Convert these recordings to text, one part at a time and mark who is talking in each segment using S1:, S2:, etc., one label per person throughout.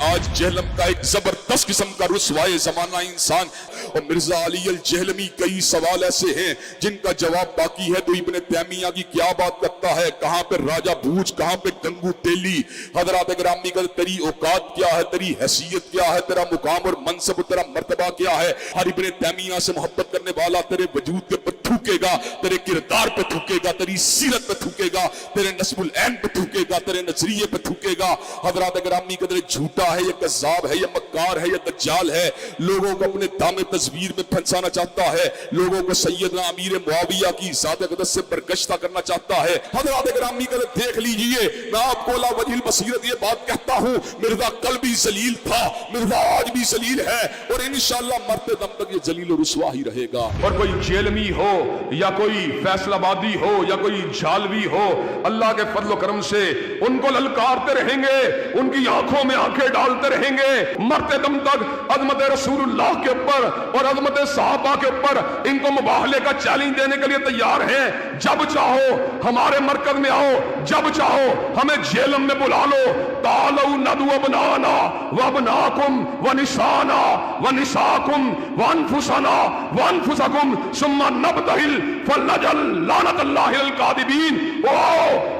S1: آج جہلم کا ایک زبردست قسم کا رسوائے زمانہ انسان، اور مرزا علی الجہلمی کئی سوال ایسے ہیں جن کا جواب باقی ہے۔ تو ابن تیمیہ کی کیا بات کرتا ہے، کہاں پہ راجہ بھوج، کہاں پہ گنگو تیلی۔ حضرات گرامی کا تیری اوقات کیا ہے، تیری حیثیت کیا ہے، تیرا مقام اور منصب، تیرا مرتبہ کیا ہے۔ ہر ابن تیمیہ سے محبت کرنے والا تیرے وجود کے پر تھوکے گا، تیرے کردار پہ تھوکے گا، تیری سیرت پہ تھوکے گا، تیرے نسب العین پہ تھوکے گا، تیرے نظریے پہ تھوکے گا۔ حضرات گرامی کا تیرے جھوٹا ہے یا کذاب ہے یا مکار ہے یا دجال ہے، لوگوں کو اپنے دام تصویر میں پھنسانا چاہتا ہے، لوگوں کو سیدنا امیر معاویہ کی ذات اقدس سے برگشتہ کرنا چاہتا ہے۔ حضرات گرامی کا دیکھ لیجئے، میں آپ کو لا وجہ البصیرت یہ بات کہتا ہوں، مرزا کل بھی ذلیل تھا، مرزا آج بھی ذلیل ہے، اور انشاءاللہ مرتے دم تک یہ ذلیل و رسوا ہی رہے گا۔
S2: اور کوئی جیلمی ہو یا کوئی فیصل آبادی ہو یا کوئی جھالوی ہو، اللہ کے فضل و کرم سے ان کو للکارتے رہیں گے، ان کی آنکھوں میں آنکھیں ڈالتے رہیں گے، مرتے دم تک عظمت رسول اللہ کے اوپر اور عظمت صحابہ کے اوپر ان کو مباہلے کا چیلنج دینے کے لیے تیار ہیں۔ جب چاہو ہمارے مرکز میں آؤ، جب چاہو ہمیں جہلم میں بلا لو، تعالوا ندعو ابناءنا وابناءکم ونساءنا ونساءکم وانفسنا وانفسکم ثم نبتہل فلنجعل لعنت اللہ الکاذبین۔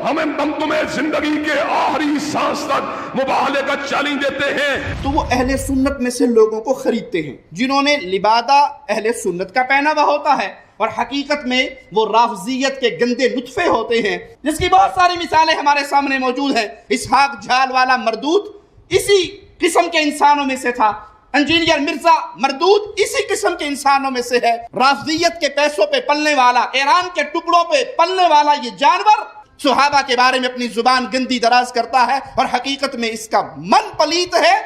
S2: ہمیں ہم تمہیں زندگی کے آخری سانس تک مباہلے کا چیلنج دیتے ہیں۔
S3: تو وہ اہل سنت میں سے لوگوں کو خریدتے ہیں جنہوں نے لبادہ اہل سنت کا پہنا ہوا ہوتا ہے، اور حقیقت میں وہ رافضیت کے گندے نطفے ہوتے ہیں، جس کی بہت ساری مثالیں ہمارے سامنے موجود ہیں۔ اسحاق جھال والا مردود اسی قسم کے انسانوں میں سے تھا، انجینئر مرزا مردود اسی قسم کے انسانوں میں سے ہے۔ رافضیت کے پیسوں پہ پلنے والا، ایران کے ٹکڑوں پہ پلنے والا یہ جانور صحابہ کے بارے میں اپنی زبان گندی دراز کرتا ہے، اور حقیقت میں اس کا من پلیت ہے،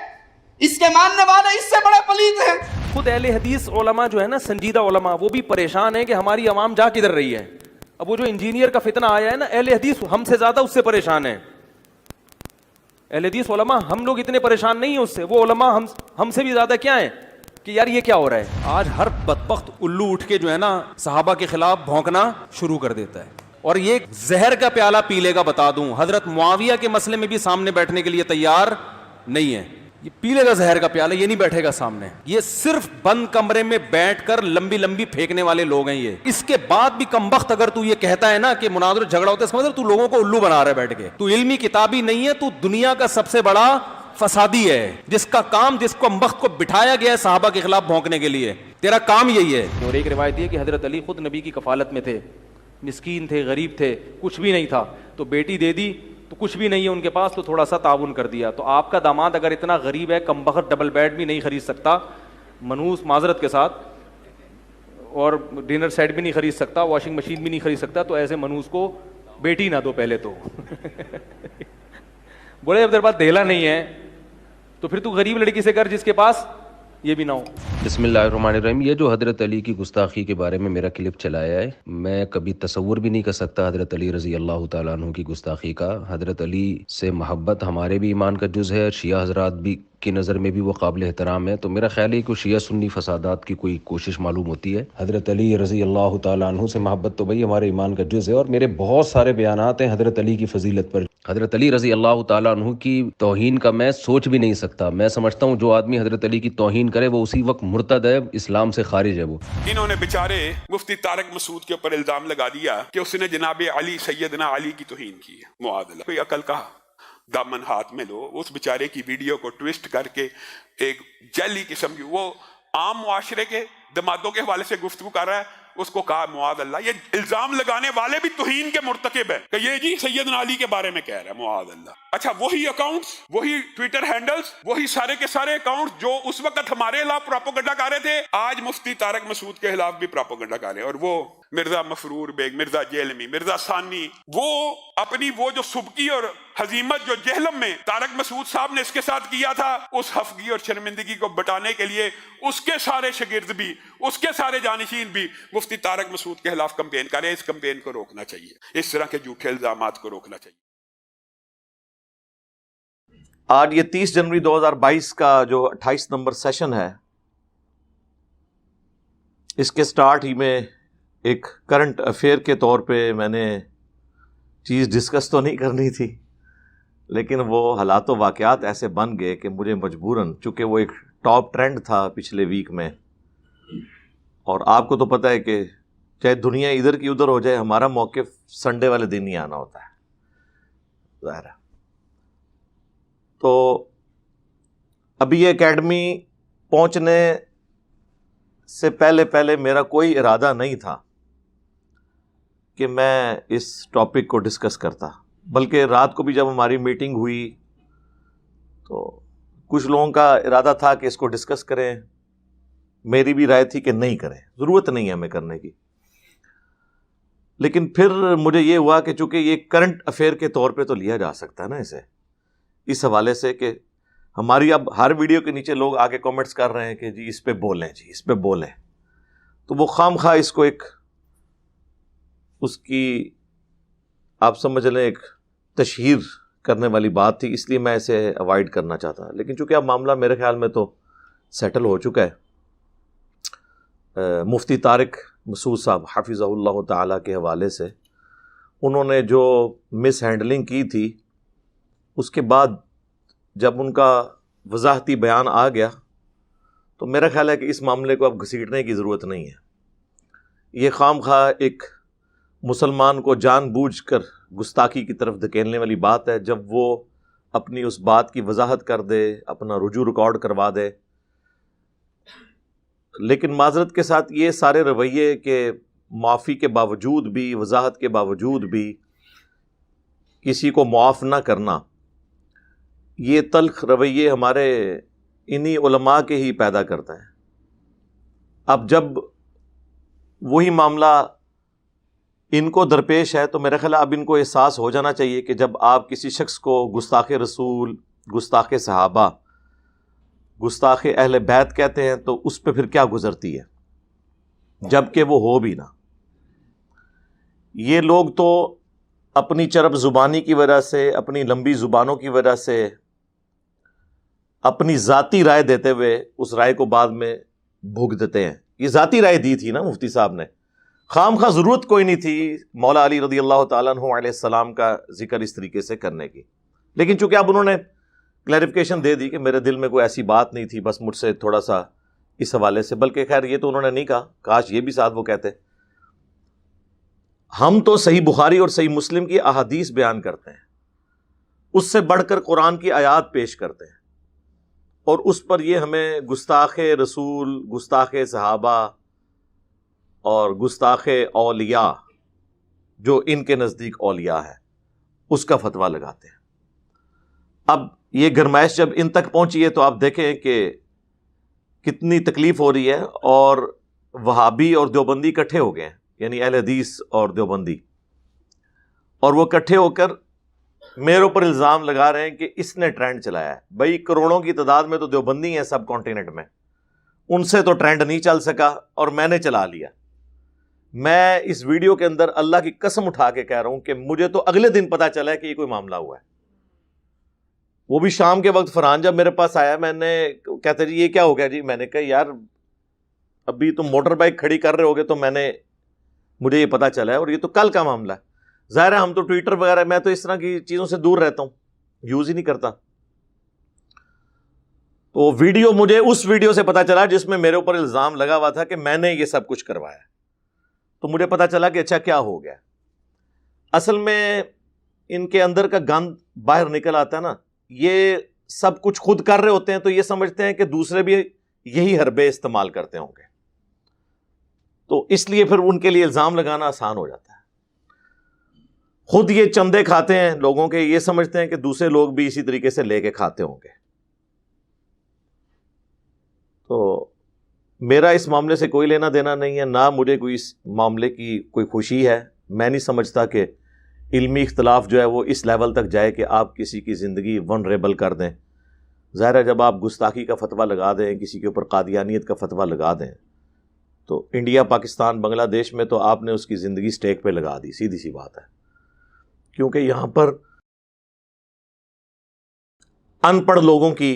S3: اس کے ماننے والے اس سے بڑے پلیت ہیں۔
S4: خود اہل حدیث علماء جو ہے نا، سنجیدہ علماء، وہ بھی پریشان ہیں کہ ہماری عوام جا کدھر رہی ہے۔ اب وہ جو انجینئر کا فتنہ آیا ہے نا، اہل حدیث ہم سے زیادہ اس سے پریشان ہیں۔ اہل حدیث علماء ہم لوگ اتنے پریشان نہیں ہیں اس سے، وہ علماء ہم سے بھی زیادہ کیا ہیں کہ یار یہ کیا ہو رہا ہے۔
S5: آج ہر بدبخت الو اٹھ کے جو ہے نا صحابہ کے خلاف بھونکنا شروع کر دیتا ہے، اور یہ زہر کا پیالہ پی لے گا۔ بتا دوں، حضرت معاویہ کے مسئلے میں بھی سامنے بیٹھنے کے لیے تیار نہیں ہے، یہ پی لے گا زہر کا پیالہ، یہ نہیں بیٹھے گا سامنے۔ یہ صرف بند کمرے میں بیٹھ کر لمبی لمبی پھینکنے والے لوگ ہیں یہ۔ اس کے بعد بھی کم وقت اگر تو یہ کہتا ہے نا کہ مناظر جھگڑا ہوتا ہے، اس کا مطلب تو لوگوں کو الو بنا رہا ہے بیٹھ کے۔ تو علمی کتابی نہیں ہے، تو دنیا کا سب سے بڑا فسادی ہے، جس کا کام، جس کو وقت کو بٹھایا گیا ہے صحابہ کے خلاف بھونکنے کے لیے، تیرا کام یہی ہے۔
S4: اور ایک روایت یہ کہ حضرت علی خود نبی کی کفالت میں تھے، مسکین تھے، غریب تھے، کچھ بھی نہیں تھا، تو بیٹی دے دی تو کچھ بھی نہیں ہے ان کے پاس، تو تھوڑا سا تعاون کر دیا۔ تو آپ کا داماد اگر اتنا غریب ہے، کم بخت ڈبل بیڈ بھی نہیں خرید سکتا، منوس معذرت کے ساتھ، اور ڈنر سیٹ بھی نہیں خرید سکتا، واشنگ مشین بھی نہیں خرید سکتا، تو ایسے منوس کو بیٹی نہ دو پہلے تو۔ بولے اب تیرے پاس دہلا نہیں ہے تو پھر تو غریب لڑکی سے کر جس کے پاس یہ بھی نہ ہو۔
S6: بسم اللہ الرحمن الرحیم۔ یہ جو حضرت علی کی گستاخی کے بارے میں میرا کلپ چلایا ہے، میں کبھی تصور بھی نہیں کر سکتا حضرت علی رضی اللہ تعالیٰ عنہ کی گستاخی کا۔ حضرت علی سے محبت ہمارے بھی ایمان کا جز ہے، شیعہ حضرات بھی کی نظر میں بھی وہ قابل احترام ہے۔ تو میرا خیال ہے کہ شیعہ سنی فسادات کی کوئی کوشش معلوم ہوتی ہے۔ حضرت علی رضی اللہ تعالیٰ عنہ سے محبت تو بھائی ہمارے ایمان کا جز ہے، اور میرے بہت سارے بیانات ہیں حضرت علی کی فضیلت پر۔ حضرت علی رضی اللہ تعالیٰ عنہ کی توہین کا میں سوچ بھی نہیں سکتا۔ میں سمجھتا ہوں جو آدمی حضرت علی کی توہین کرے وہ اسی وقت مرتد ہے، اسلام سے خارج ہے وہ۔
S7: انہوں نے بیچارے مفتی طارق مسعود کے اوپر الزام لگا دیا کہ اس نے جناب علی، سیدنا علی کی توہین کی ہے۔ معاذ اللہ، کوئی عقل کا دامن ہاتھ میں لو۔ اس بیچارے کی ویڈیو کو ٹویسٹ کر کے ایک جعلی قسم کی، وہ عام معاشرے کے دمادوں کے حوالے سے گفتگو کر رہا ہے، اس کو کہا معاذ اللہ، یہ الزام لگانے والے بھی توہین کے مرتکب ہیں کہ یہ جی سیدنا علی کے بارے میں کہہ رہا ہے، معاذ اللہ۔ اچھا، وہی اکاؤنٹس، وہی ٹویٹر ہینڈلز، وہی سارے کے سارے اکاؤنٹس جو اس وقت ہمارے خلاف پراپوگنڈا کر رہے تھے، آج مفتی طارق مسعود کے خلاف بھی پراپوگنڈا کر رہے ہیں۔ اور وہ مرزا مفرور بیگ، مرزا جیلمی، مرزا ثانی، وہ اپنی وہ جو سبکی اور ہزیمت جو جہلم میں طارق مسعود صاحب نے اس کے ساتھ کیا تھا، اس ہفگی اور شرمندگی کو بٹانے کے لیے اس کے سارے شاگرد بھی، اس کے سارے جانشین بھی مفتی طارق مسعود کے خلاف کمپین کریں۔ اس کمپین کو روکنا چاہیے، اس طرح کے جھوٹے الزامات کو روکنا چاہیے۔
S8: آج یہ 30 جنوری 2022 کا جو 28 نمبر سیشن ہے، اس کے سٹارٹ ہی میں ایک کرنٹ افیئر کے طور پہ میں نے چیز ڈسکس تو نہیں کرنی تھی، لیکن وہ حالات و واقعات ایسے بن گئے کہ مجھے مجبوراً، چونکہ وہ ایک ٹاپ ٹرینڈ تھا پچھلے ویک میں، اور آپ کو تو پتہ ہے کہ چاہے دنیا ادھر کی ادھر ہو جائے، ہمارا موقف سنڈے والے دن ہی آنا ہوتا ہے، ظاہر ہے۔ تو ابھی یہ اکیڈمی پہنچنے سے پہلے میرا کوئی ارادہ نہیں تھا کہ میں اس ٹاپک کو ڈسکس کرتا، بلکہ رات کو بھی جب ہماری میٹنگ ہوئی تو کچھ لوگوں کا ارادہ تھا کہ اس کو ڈسکس کریں، میری بھی رائے تھی کہ نہیں کریں، ضرورت نہیں ہے ہمیں کرنے کی۔ لیکن پھر مجھے یہ ہوا کہ چونکہ یہ کرنٹ افیئر کے طور پہ تو لیا جا سکتا ہے نا اسے، اس حوالے سے کہ ہماری اب ہر ویڈیو کے نیچے لوگ آگے کامنٹس کر رہے ہیں کہ جی اس پہ بولیں، جی اس پہ بولیں، تو وہ خام خواہ اس کو ایک اس کی آپ سمجھ لیں ایک تشہیر کرنے والی بات تھی، اس لیے میں اسے اوائڈ کرنا چاہتا۔ لیکن چونکہ اب معاملہ میرے خیال میں تو سیٹل ہو چکا ہے، مفتی طارق مسعود صاحب حفظہ اللہ تعالیٰ کے حوالے سے انہوں نے جو مس ہینڈلنگ کی تھی، اس کے بعد جب ان کا وضاحتی بیان آ گیا تو میرا خیال ہے کہ اس معاملے کو اب گھسیٹنے کی ضرورت نہیں ہے۔ یہ خام خواہ ایک مسلمان کو جان بوجھ کر گستاخی کی طرف دھکیلنے والی بات ہے، جب وہ اپنی اس بات کی وضاحت کر دے، اپنا رجوع ریکارڈ کروا دے۔ لیکن معذرت کے ساتھ یہ سارے رویے کہ معافی کے باوجود بھی، وضاحت کے باوجود بھی کسی کو معاف نہ کرنا، یہ تلخ رویے ہمارے انہی علماء کے ہی پیدا کرتا ہے۔ اب جب وہی معاملہ ان کو درپیش ہے تو میرا خیال ہے اب ان کو احساس ہو جانا چاہیے کہ جب آپ کسی شخص کو گستاخ رسول، گستاخ صحابہ، گستاخ اہل بیت کہتے ہیں تو اس پہ پھر کیا گزرتی ہے، جبکہ وہ ہو بھی نہ۔ یہ لوگ تو اپنی چرب زبانی کی وجہ سے، اپنی لمبی زبانوں کی وجہ سے، اپنی ذاتی رائے دیتے ہوئے اس رائے کو بعد میں بھوگ دیتے ہیں۔ یہ ذاتی رائے دی تھی نا مفتی صاحب نے، خام خواہ ضرورت کوئی نہیں تھی مولا علی رضی اللہ تعالیٰ عنہ علیہ السلام کا ذکر اس طریقے سے کرنے کی، لیکن چونکہ اب انہوں نے کلیریفیکیشن دے دی کہ میرے دل میں کوئی ایسی بات نہیں تھی، بس مجھ سے تھوڑا سا اس حوالے سے، بلکہ خیر یہ تو انہوں نے نہیں کہا، کاش یہ بھی ساتھ وہ کہتے۔ ہم تو صحیح بخاری اور صحیح مسلم کی احادیث بیان کرتے ہیں، اس سے بڑھ کر قرآن کی آیات پیش کرتے ہیں، اور اس پر یہ ہمیں گستاخ رسول، گستاخ صحابہ اور گستاخ اولیاء جو ان کے نزدیک اولیاء ہے اس کا فتویٰ لگاتے ہیں۔ اب یہ گرمائش جب ان تک پہنچی ہے تو آپ دیکھیں کہ کتنی تکلیف ہو رہی ہے، اور وہابی اور دیوبندی اکٹھے ہو گئے ہیں، یعنی اہل حدیث اور دیوبندی، اور وہ اکٹھے ہو کر میرے اوپر الزام لگا رہے ہیں کہ اس نے ٹرینڈ چلایا ہے۔ بھائی کروڑوں کی تعداد میں تو دیوبندی ہیں سب کانٹیننٹ میں، ان سے تو ٹرینڈ نہیں چل سکا اور میں نے چلا لیا۔ میں اس ویڈیو کے اندر اللہ کی قسم اٹھا کے کہہ رہا ہوں کہ مجھے تو اگلے دن پتا چلا ہے کہ یہ کوئی معاملہ ہوا ہے، وہ بھی شام کے وقت۔ فرحان جب میرے پاس آیا، میں نے کہتے جی یہ کیا ہو گیا جی، میں نے کہا یار ابھی تم موٹر بائک کھڑی کر رہے ہوگے تو مجھے یہ پتا چلا ہے، اور یہ تو کل کا معاملہ ہے۔ ظاہر ہے ہم تو ٹویٹر وغیرہ، میں تو اس طرح کی چیزوں سے دور رہتا ہوں، یوز ہی نہیں کرتا۔ تو ویڈیو مجھے اس ویڈیو سے پتا چلا جس میں میرے اوپر الزام لگا ہوا تھا کہ میں نے یہ سب کچھ کروایا، تو مجھے پتا چلا کہ اچھا کیا ہو گیا۔ اصل میں ان کے اندر کا گند باہر نکل آتا ہے نا، یہ سب کچھ خود کر رہے ہوتے ہیں تو یہ سمجھتے ہیں کہ دوسرے بھی یہی حربے استعمال کرتے ہوں گے، تو اس لیے پھر ان کے لیے الزام لگانا آسان ہو جاتا ہے۔ خود یہ چندے کھاتے ہیں لوگوں کے، یہ سمجھتے ہیں کہ دوسرے لوگ بھی اسی طریقے سے لے کے کھاتے ہوں گے۔ تو میرا اس معاملے سے کوئی لینا دینا نہیں ہے، نہ مجھے کوئی اس معاملے کی کوئی خوشی ہے۔ میں نہیں سمجھتا کہ علمی اختلاف جو ہے وہ اس لیول تک جائے کہ آپ کسی کی زندگی ونریبل کر دیں۔ ظاہر ہے جب آپ گستاخی کا فتویٰ لگا دیں، کسی کے اوپر قادیانیت کا فتویٰ لگا دیں، تو انڈیا، پاکستان، بنگلہ دیش میں تو آپ نے اس کی زندگی سٹیک پہ لگا دی، سیدھی سی بات ہے، کیونکہ یہاں پر ان پڑھ لوگوں کی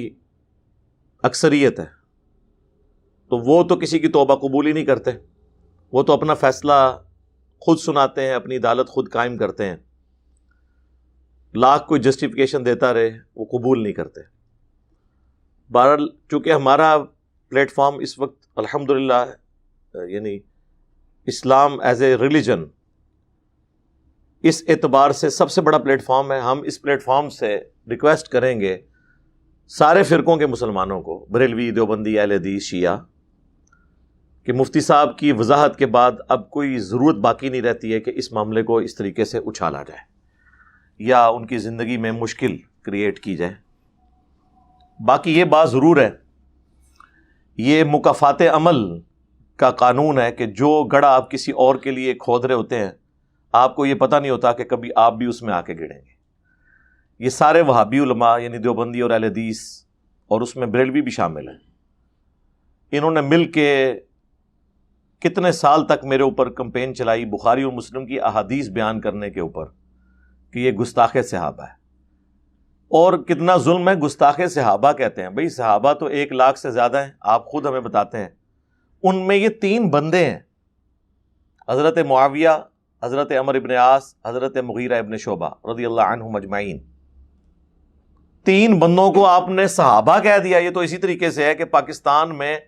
S8: اکثریت ہے، تو وہ تو کسی کی توبہ قبول ہی نہیں کرتے، وہ تو اپنا فیصلہ خود سناتے ہیں، اپنی عدالت خود قائم کرتے ہیں۔ لاکھ کوئی جسٹیفیکیشن دیتا رہے وہ قبول نہیں کرتے. بہرحال چونکہ ہمارا پلیٹ فارم اس وقت الحمدللہ یعنی اسلام ایز اے ریلیجن اس اعتبار سے سب سے بڑا پلیٹ فارم ہے، ہم اس پلیٹ فارم سے ریکویسٹ کریں گے سارے فرقوں کے مسلمانوں کو، بریلوی، دیوبندی، اہل حدیث، شیعہ، کہ مفتی صاحب کی وضاحت کے بعد اب کوئی ضرورت باقی نہیں رہتی ہے کہ اس معاملے کو اس طریقے سے اچھالا جائے یا ان کی زندگی میں مشکل کریٹ کی جائے. باقی یہ بات ضرور ہے، یہ مکافات عمل کا قانون ہے کہ جو گڑھا آپ کسی اور کے لیے کھود رہے ہوتے ہیں آپ کو یہ پتہ نہیں ہوتا کہ کبھی آپ بھی اس میں آ کے گڑیں گے. یہ سارے وہابی علماء یعنی دیوبندی اور اہل حدیث اور اس میں بریلوی بھی شامل ہیں، انہوں نے مل کے کتنے سال تک میرے اوپر کمپین چلائی بخاری اور مسلم کی احادیث بیان کرنے کے اوپر کہ یہ گستاخ صحابہ ہے. اور کتنا ظلم ہے، گستاخ صحابہ کہتے ہیں. بھئی صحابہ تو 1 لاکھ سے زیادہ ہیں، آپ خود ہمیں بتاتے ہیں. ان میں یہ 3 بندے ہیں، حضرت معاویہ، حضرت عمر ابن عاص، حضرت مغیرہ ابن شعبہ رضی اللہ عنہم اجمعین. 3 بندوں کو آپ نے صحابہ کہہ دیا. یہ تو اسی طریقے سے ہے کہ پاکستان میں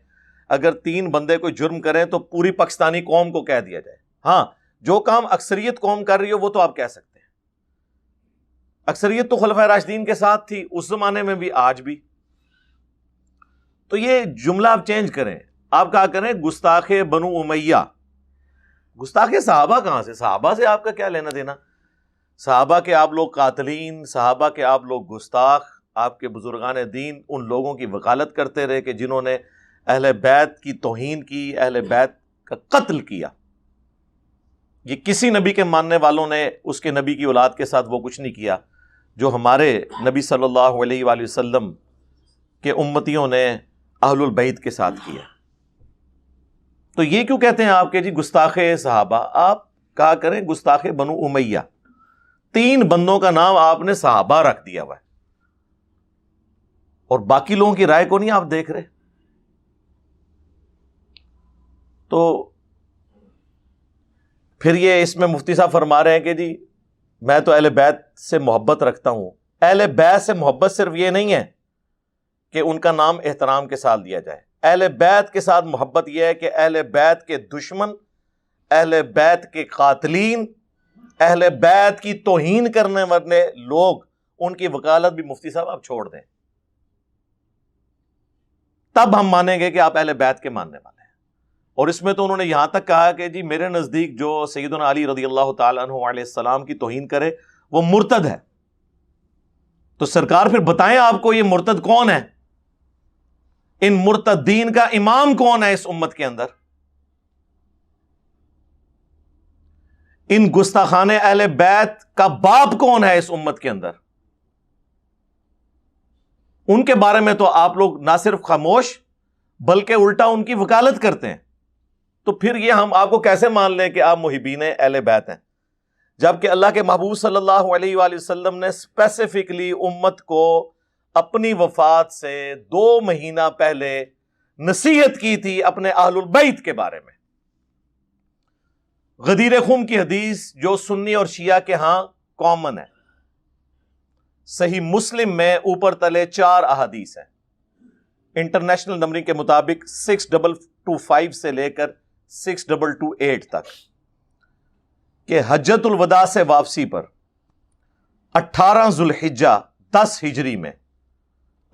S8: اگر 3 بندے کوئی جرم کریں تو پوری پاکستانی قوم کو کہہ دیا جائے. ہاں جو کام اکثریت قوم کر رہی ہو وہ تو آپ کہہ سکتے ہیں. اکثریت تو خلفائے راشدین کے ساتھ تھی اس زمانے میں بھی، آج بھی. تو یہ جملہ آپ چینج کریں، آپ کہا کریں گستاخ بنو امیہ. گستاخ صحابہ کہاں سے؟ صحابہ سے آپ کا کیا لینا دینا؟ صحابہ کے آپ لوگ قاتلین، صحابہ کے آپ لوگ گستاخ، آپ کے بزرگان دین ان لوگوں کی وکالت کرتے رہے کہ جنہوں نے اہل بیت کی توہین کی، اہل بیت کا قتل کیا. یہ کسی نبی کے ماننے والوں نے اس کے نبی کی اولاد کے ساتھ وہ کچھ نہیں کیا جو ہمارے نبی صلی اللہ علیہ وآلہ وسلم کے امتیوں نے اہل البیت کے ساتھ کیا. تو یہ کیوں کہتے ہیں آپ کہ جی گستاخ صحابہ؟ آپ کہا کریں گستاخ بنو امیہ. 3 بندوں کا نام آپ نے صحابہ رکھ دیا ہوا ہے اور باقی لوگوں کی رائے کو نہیں آپ دیکھ رہے. تو پھر یہ اس میں مفتی صاحب فرما رہے ہیں کہ جی میں تو اہل بیت سے محبت رکھتا ہوں. اہل بیت سے محبت صرف یہ نہیں ہے کہ ان کا نام احترام کے ساتھ لیا جائے. اہل بیت کے ساتھ محبت یہ ہے کہ اہل بیت کے دشمن، اہل بیت کے قاتلین، اہل بیت کی توہین کرنے والے لوگ، ان کی وکالت بھی مفتی صاحب آپ چھوڑ دیں، تب ہم مانیں گے کہ آپ اہل بیت کے ماننے والے ہیں. اور اس میں تو انہوں نے یہاں تک کہا کہ جی میرے نزدیک جو سیدنا علی رضی اللہ تعالیٰ عنہ علیہ السلام کی توہین کرے وہ مرتد ہے. تو سرکار پھر بتائیں آپ کو یہ مرتد کون ہے؟ ان مرتدین کا امام کون ہے اس امت کے اندر؟ ان گستاخان اہل بیت کا باپ کون ہے اس امت کے اندر؟ ان کے بارے میں تو آپ لوگ نہ صرف خاموش بلکہ الٹا ان کی وکالت کرتے ہیں. تو پھر یہ ہم آپ کو کیسے مان لیں کہ آپ محبین اہل بیت ہیں، جبکہ اللہ کے محبوب صلی اللہ علیہ وآلہ وسلم نے اسپیسیفکلی امت کو اپنی وفات سے 2 مہینہ پہلے نصیحت کی تھی اپنے اہل البیت کے بارے میں. غدیر خم کی حدیث جو سنی اور شیعہ کے ہاں کامن ہے، صحیح مسلم میں اوپر تلے 4 احادیث ہیں. انٹرنیشنل نمبرنگ کے مطابق 6225 سے لے کر 6228 تک کہ حجۃ الوداع سے واپسی پر 18 ذوالحجہ 10 ہجری میں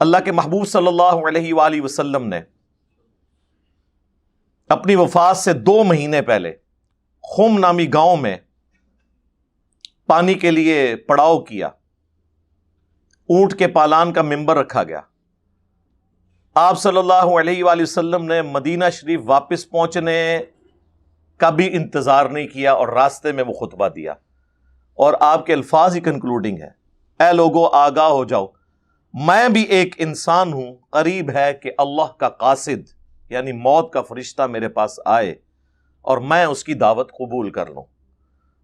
S8: اللہ کے محبوب صلی اللہ علیہ وآلہ وسلم نے اپنی وفات سے 2 مہینے پہلے خم نامی گاؤں میں پانی کے لیے پڑاؤ کیا. اونٹ کے پالان کا منبر رکھا گیا. آپ صلی اللہ علیہ وآلہ وسلم نے مدینہ شریف واپس پہنچنے کا بھی انتظار نہیں کیا اور راستے میں وہ خطبہ دیا. اور آپ کے الفاظ ہی کنکلوڈنگ ہے، اے لوگو آگاہ ہو جاؤ، میں بھی ایک انسان ہوں، قریب ہے کہ اللہ کا قاصد یعنی موت کا فرشتہ میرے پاس آئے اور میں اس کی دعوت قبول کر لوں.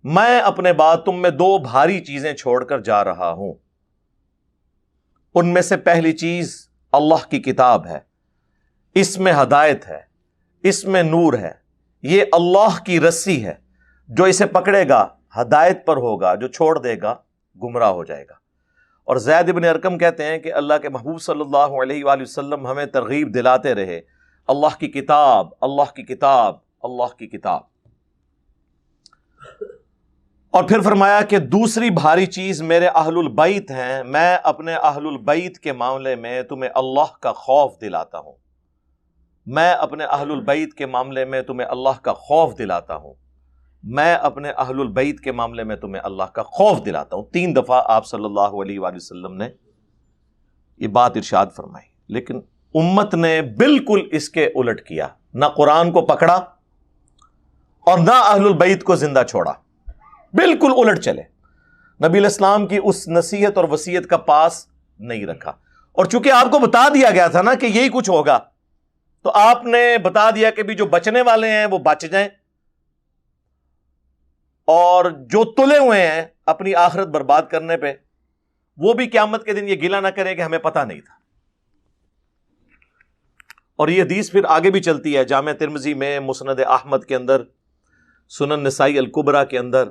S8: میں اپنے بعد تم میں 2 بھاری چیزیں چھوڑ کر جا رہا ہوں. ان میں سے پہلی چیز اللہ کی کتاب ہے، اس میں ہدایت ہے، اس میں نور ہے. یہ اللہ کی رسی ہے، جو اسے پکڑے گا ہدایت پر ہوگا، جو چھوڑ دے گا گمراہ ہو جائے گا. اور زید ابن ارقم کہتے ہیں کہ اللہ کے محبوب صلی اللہ علیہ وآلہ وسلم ہمیں ترغیب دلاتے رہے، اللہ کی کتاب، اللہ کی کتاب، اللہ کی کتاب. اور پھر فرمایا کہ دوسری بھاری چیز میرے اہل البیت ہیں، میں اپنے اہل البیت کے معاملے میں تمہیں اللہ کا خوف دلاتا ہوں، میں اپنے اہل البیت کے معاملے میں تمہیں اللہ کا خوف دلاتا ہوں، میں اپنے اہل البیت کے معاملے میں تمہیں اللہ کا خوف دلاتا ہوں. 3 دفعہ آپ صلی اللہ علیہ وآلہ وسلم نے یہ بات ارشاد فرمائی. لیکن امت نے بالکل اس کے الٹ کیا، نہ قرآن کو پکڑا اور نہ اہل البیت کو زندہ چھوڑا، بالکل الٹ چلے. نبی علیہ السلام کی اس نصیحت اور وصیت کا پاس نہیں رکھا. اور چونکہ آپ کو بتا دیا گیا تھا نا کہ یہی کچھ ہوگا، تو آپ نے بتا دیا کہ بھی جو بچنے والے ہیں وہ بچ جائیں، اور جو تلے ہوئے ہیں اپنی آخرت برباد کرنے پہ وہ بھی قیامت کے دن یہ گلہ نہ کریں کہ ہمیں پتہ نہیں تھا. اور یہ حدیث پھر آگے بھی چلتی ہے جامع ترمذی میں، مسند احمد کے اندر، سنن نسائی الکبریٰ کے اندر،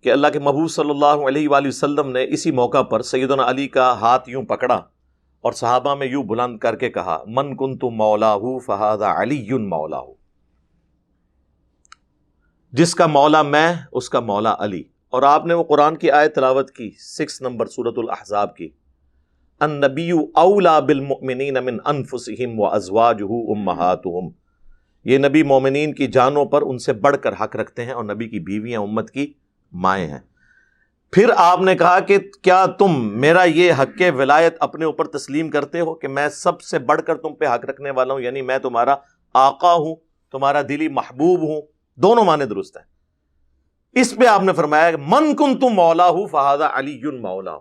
S8: کہ اللہ کے محبوب صلی اللہ علیہ وآلہ وسلم نے اسی موقع پر سیدنا علی کا ہاتھ یوں پکڑا اور صحابہ میں یوں بلند کر کے کہا، من کنت مولاہ فہذا علی مولاہ، جس کا مولا میں اس کا مولا علی. اور آپ نے وہ قرآن کی آیت تلاوت کی 6 نمبر سورۃ الاحزاب کی، النبی اولا بالمؤمنین من انفسہم وازواجہ امہاتہم، یہ نبی مومنین کی جانوں پر ان سے بڑھ کر حق رکھتے ہیں، اور نبی کی بیویاں امت کی مائیں ہیں. پھر آپ نے کہا کہ کیا تم میرا یہ حق ولایت اپنے اوپر تسلیم کرتے ہو کہ میں سب سے بڑھ کر تم پہ حق رکھنے والا ہوں، یعنی میں تمہارا آقا ہوں، تمہارا دلی محبوب ہوں. دونوں معنی درست ہیں. اس پہ آپ نے فرمایا کہ من کنت مولاہ فہذا علی مولاہ،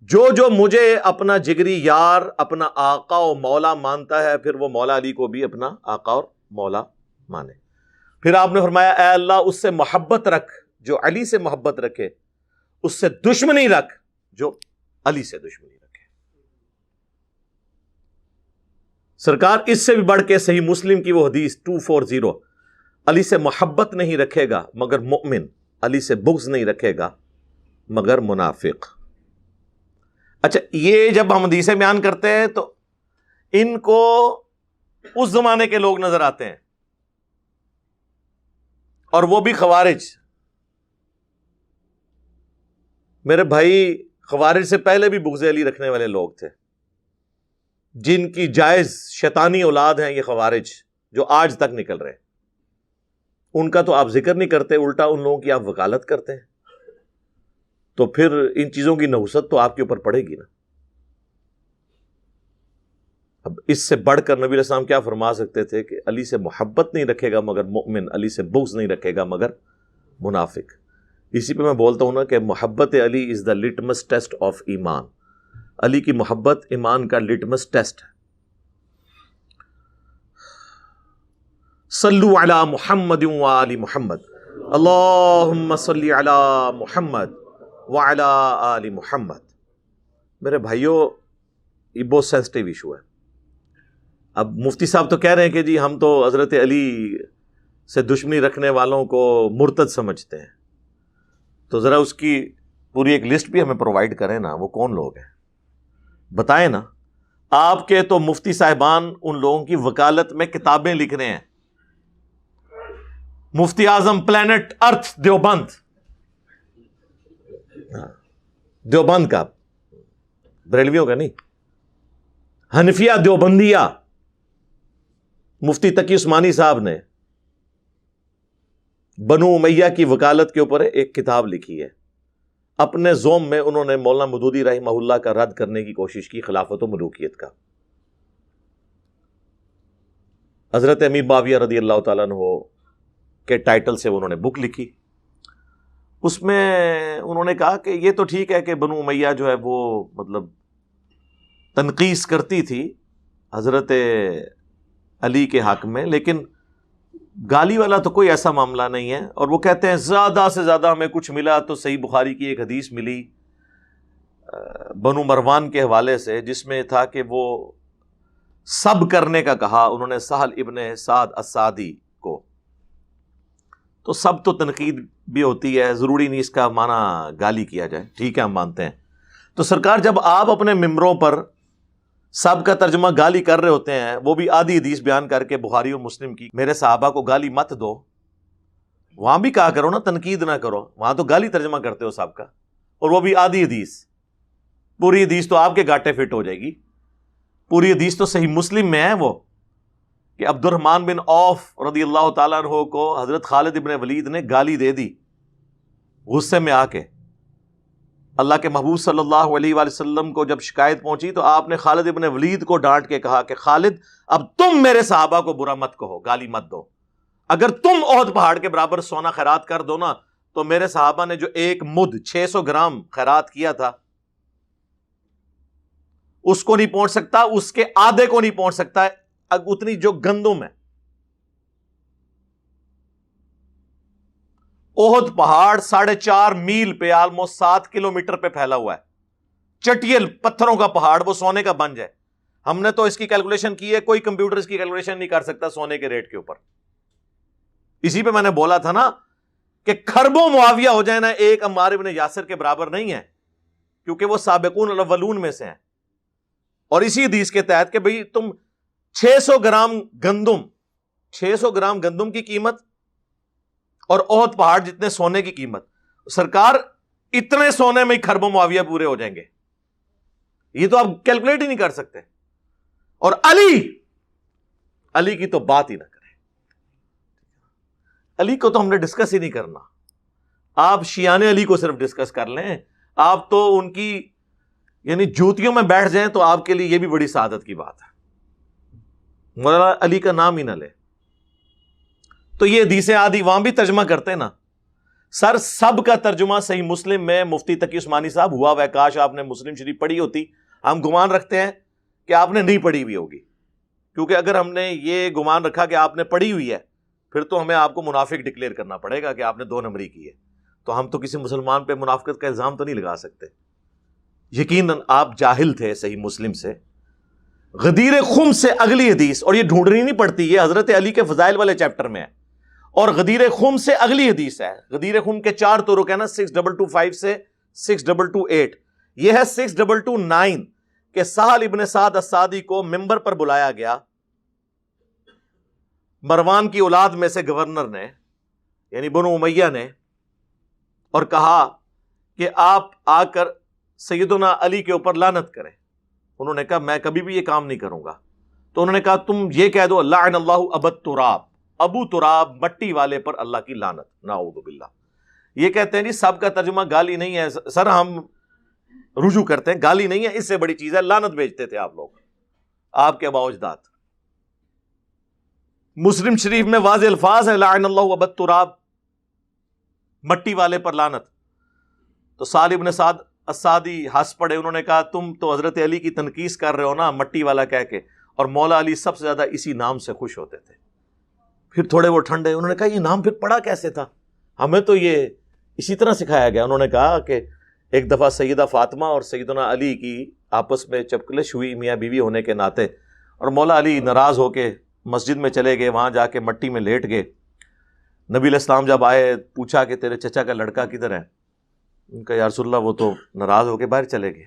S8: جو مجھے اپنا جگری یار، اپنا آقا و مولا مانتا ہے، پھر وہ مولا علی کو بھی اپنا آقا اور مولا مانے. پھر آپ نے فرمایا اے اللہ اس سے محبت رکھ جو علی سے محبت رکھے، اس سے دشمنی رکھ جو علی سے دشمنی رکھے. سرکار اس سے بھی بڑھ کے صحیح مسلم کی وہ حدیث 240، علی سے محبت نہیں رکھے گا مگر مؤمن، علی سے بغض نہیں رکھے گا مگر منافق. اچھا، یہ جب ہم حدیثیں بیان کرتے ہیں تو ان کو اس زمانے کے لوگ نظر آتے ہیں، اور وہ بھی خوارج. میرے بھائی، خوارج سے پہلے بھی بغض علی رکھنے والے لوگ تھے، جن کی جائز شیطانی اولاد ہیں یہ خوارج جو آج تک نکل رہے ہیں. ان کا تو آپ ذکر نہیں کرتے، الٹا ان لوگوں کی آپ وکالت کرتے ہیں، تو پھر ان چیزوں کی نحوست تو آپ کے اوپر پڑے گی نا. اب اس سے بڑھ کر نبی علیہ السلام کیا فرما سکتے تھے کہ علی سے محبت نہیں رکھے گا مگر مؤمن، علی سے بغض نہیں رکھے گا مگر منافق. اسی پہ میں بولتا ہوں نا کہ محبت علی از دا لٹمس ٹیسٹ آف ایمان. علی کی محبت ایمان کا لٹمس ٹیسٹ ہے. صلو علی محمد وآل محمد، اللہم صلی علی محمد وعلی آل محمد. میرے بھائیوں، یہ بہت سینسٹیو ایشو ہے. اب مفتی صاحب تو کہہ رہے ہیں کہ جی ہم تو حضرت علی سے دشمنی رکھنے والوں کو مرتد سمجھتے ہیں، تو ذرا اس کی پوری ایک لسٹ بھی ہمیں پرووائڈ کریں نا، وہ کون لوگ ہیں بتائیں نا. آپ کے تو مفتی صاحبان ان لوگوں کی وکالت میں کتابیں لکھ رہے ہیں. مفتی اعظم پلانٹ ارتھ دیوبند، دیوبند کا، بریلویوں کا نہیں، حنفیہ دیوبندیہ، مفتی تقی عثمانی صاحب نے بنو امیہ کی وکالت کے اوپر ایک کتاب لکھی ہے. اپنے زوم میں انہوں نے مولانا مودودی رحمہ اللہ کا رد کرنے کی کوشش کی، خلافت و ملوکیت کا. حضرت امیر معاویہ رضی اللہ تعالیٰ عنہ کے ٹائٹل سے انہوں نے بک لکھی. اس میں انہوں نے کہا کہ یہ تو ٹھیک ہے کہ بنو امیہ جو ہے وہ مطلب تنقیس کرتی تھی حضرت علی کے حق میں، لیکن گالی والا تو کوئی ایسا معاملہ نہیں ہے. اور وہ کہتے ہیں زیادہ سے زیادہ ہمیں کچھ ملا تو صحیح بخاری کی ایک حدیث ملی بنو مروان کے حوالے سے، جس میں تھا کہ وہ سب کرنے کا کہا انہوں نے سہل ابن سعد السعدی کو. تو سب تو تنقید بھی ہوتی ہے، ضروری نہیں اس کا معنی گالی کیا جائے، ٹھیک ہے ہم مانتے ہیں۔ تو سرکار جب آپ اپنے ممبروں پر سب کا ترجمہ گالی کر رہے ہوتے ہیں، وہ بھی آدھی حدیث بیان کر کے بخاری اور مسلم کی، میرے صحابہ کو گالی مت دو، وہاں بھی کہا کرو نا تنقید نہ کرو، وہاں تو گالی ترجمہ کرتے ہو سب کا، اور وہ بھی آدھی حدیث۔ پوری حدیث تو آپ کے گاٹے فٹ ہو جائے گی، پوری حدیث تو صحیح مسلم میں ہے وہ، کہ عبد الرحمن بن عوف رضی اللہ تعالیٰ عنہ کو حضرت خالد ابن ولید نے گالی دے دی غصے میں آ کے۔ اللہ کے محبوب صلی اللہ علیہ وآلہ وسلم کو جب شکایت پہنچی تو آپ نے خالد ابن ولید کو ڈانٹ کے کہا کہ خالد اب تم میرے صحابہ کو برا مت کہو، گالی مت دو، اگر تم احد پہاڑ کے برابر سونا خیرات کر دو نا تو میرے صحابہ نے جو ایک مد 600 گرام خیرات کیا تھا اس کو نہیں پہنچ سکتا، اس کے آدھے کو نہیں پہنچ سکتا اتنی جو گندم ہے۔ احد پہاڑ 4.5 میل پہ آلموسٹ 7 کلومیٹر پہ پھیلا ہوا ہے، چٹیل پتھروں کا پہاڑ، وہ سونے کا بنج ہے۔ ہم نے تو اس کی کیلکولیشن کی ہے، کوئی کمپیوٹر اس کی کیلکولیشن نہیں کر سکتا سونے کے ریٹ کے اوپر۔ اسی پہ میں نے بولا تھا نا کہ خربوں معاویہ ہو جائے نا ایک عمار ابن یاسر کے برابر نہیں ہے، کیونکہ وہ سابقون الاولون میں سے ہیں۔ اور اسی حدیث کے تحت کہ بھئی تم 600 گرام گندم کی قیمت اور احد پہاڑ جتنے سونے کی قیمت، سرکار اتنے سونے میں ہی خربوں معاویہ پورے ہو جائیں گے، یہ تو آپ کیلکولیٹ ہی نہیں کر سکتے۔ اور علی کی تو بات ہی نہ کریں، علی کو تو ہم نے ڈسکس ہی نہیں کرنا، آپ شیعان علی کو صرف ڈسکس کر لیں، آپ تو ان کی یعنی جوتیوں میں بیٹھ جائیں تو آپ کے لیے یہ بھی بڑی سعادت کی بات ہے، مولانا علی کا نام ہی نہ لے۔ تو یہ حدیثیں آدھی وہاں بھی ترجمہ کرتے نا سر، سب کا ترجمہ صحیح مسلم میں مفتی تقی عثمانی صاحب ہوا ہوا ہے، کاش آپ نے مسلم شریف پڑھی ہوتی۔ ہم گمان رکھتے ہیں کہ آپ نے نہیں پڑھی ہوئی ہوگی، کیونکہ اگر ہم نے یہ گمان رکھا کہ آپ نے پڑھی ہوئی ہے پھر تو ہمیں آپ کو منافق ڈکلیئر کرنا پڑے گا کہ آپ نے 2 نمبری کی ہے، تو ہم تو کسی مسلمان پہ منافقت کا الزام تو نہیں لگا سکتے۔ یقیناً آپ جاہل تھے صحیح مسلم سے۔ غدیر خم سے اگلی حدیث، اور یہ ڈھونڈنی نہیں پڑتی، یہ حضرت علی کے فضائل والے چیپٹر میں ہے، اور غدیر خم سے اگلی حدیث ہے۔ غدیر خم کے 4 طرق ہے نا، 6225 سے 6228، یہ ہے 6229 کہ سہل ابن سعد السعدی کو ممبر پر بلایا گیا مروان کی اولاد میں سے گورنر نے، یعنی بنو امیہ نے، اور کہا کہ آپ آ کر سیدنا علی کے اوپر لعنت کریں۔ انہوں نے کہا میں کبھی بھی یہ کام نہیں کروں گا۔ تو انہوں نے کہا تم یہ کہہ دو لعن اللہ ابا تراب، ابو تراب مٹی والے پر اللہ کی لعنت، نعوذ باللہ۔ یہ کہتے ہیں جی سب کا ترجمہ گالی نہیں ہے سر، ہم رجوع کرتے ہیں گالی نہیں ہے، اس سے بڑی چیز ہے لعنت بھیجتے تھے آپ لوگ، آپ کے آباء و اجداد۔ مسلم شریف میں واضح الفاظ ہے لعن اللہ ابا تراب، مٹی والے پر لعنت۔ تو سہل ابن سعد السعدی ہنس پڑے، انہوں نے کہا تم تو حضرت علی کی تنقیص کر رہے ہو نا مٹی والا کہہ کے، اور مولا علی سب سے زیادہ اسی نام سے خوش ہوتے تھے۔ پھر تھوڑے وہ ٹھنڈے، انہوں نے کہا یہ نام پھر پڑا کیسے تھا، ہمیں تو یہ اسی طرح سکھایا گیا۔ انہوں نے کہا کہ ایک دفعہ سیدہ فاطمہ اور سیدنا علی کی آپس میں چپکلش ہوئی میاں بیوی ہونے کے ناطے، اور مولا علی ناراض ہو کے مسجد میں چلے گئے، وہاں جا کے مٹی میں لیٹ گئے۔ نبی علیہ السلام جب آئے پوچھا کہ تیرے چچا کا لڑکا کدھر ہے؟ ان کا یا رسول اللہ وہ تو ناراض ہو کے باہر چلے گئے۔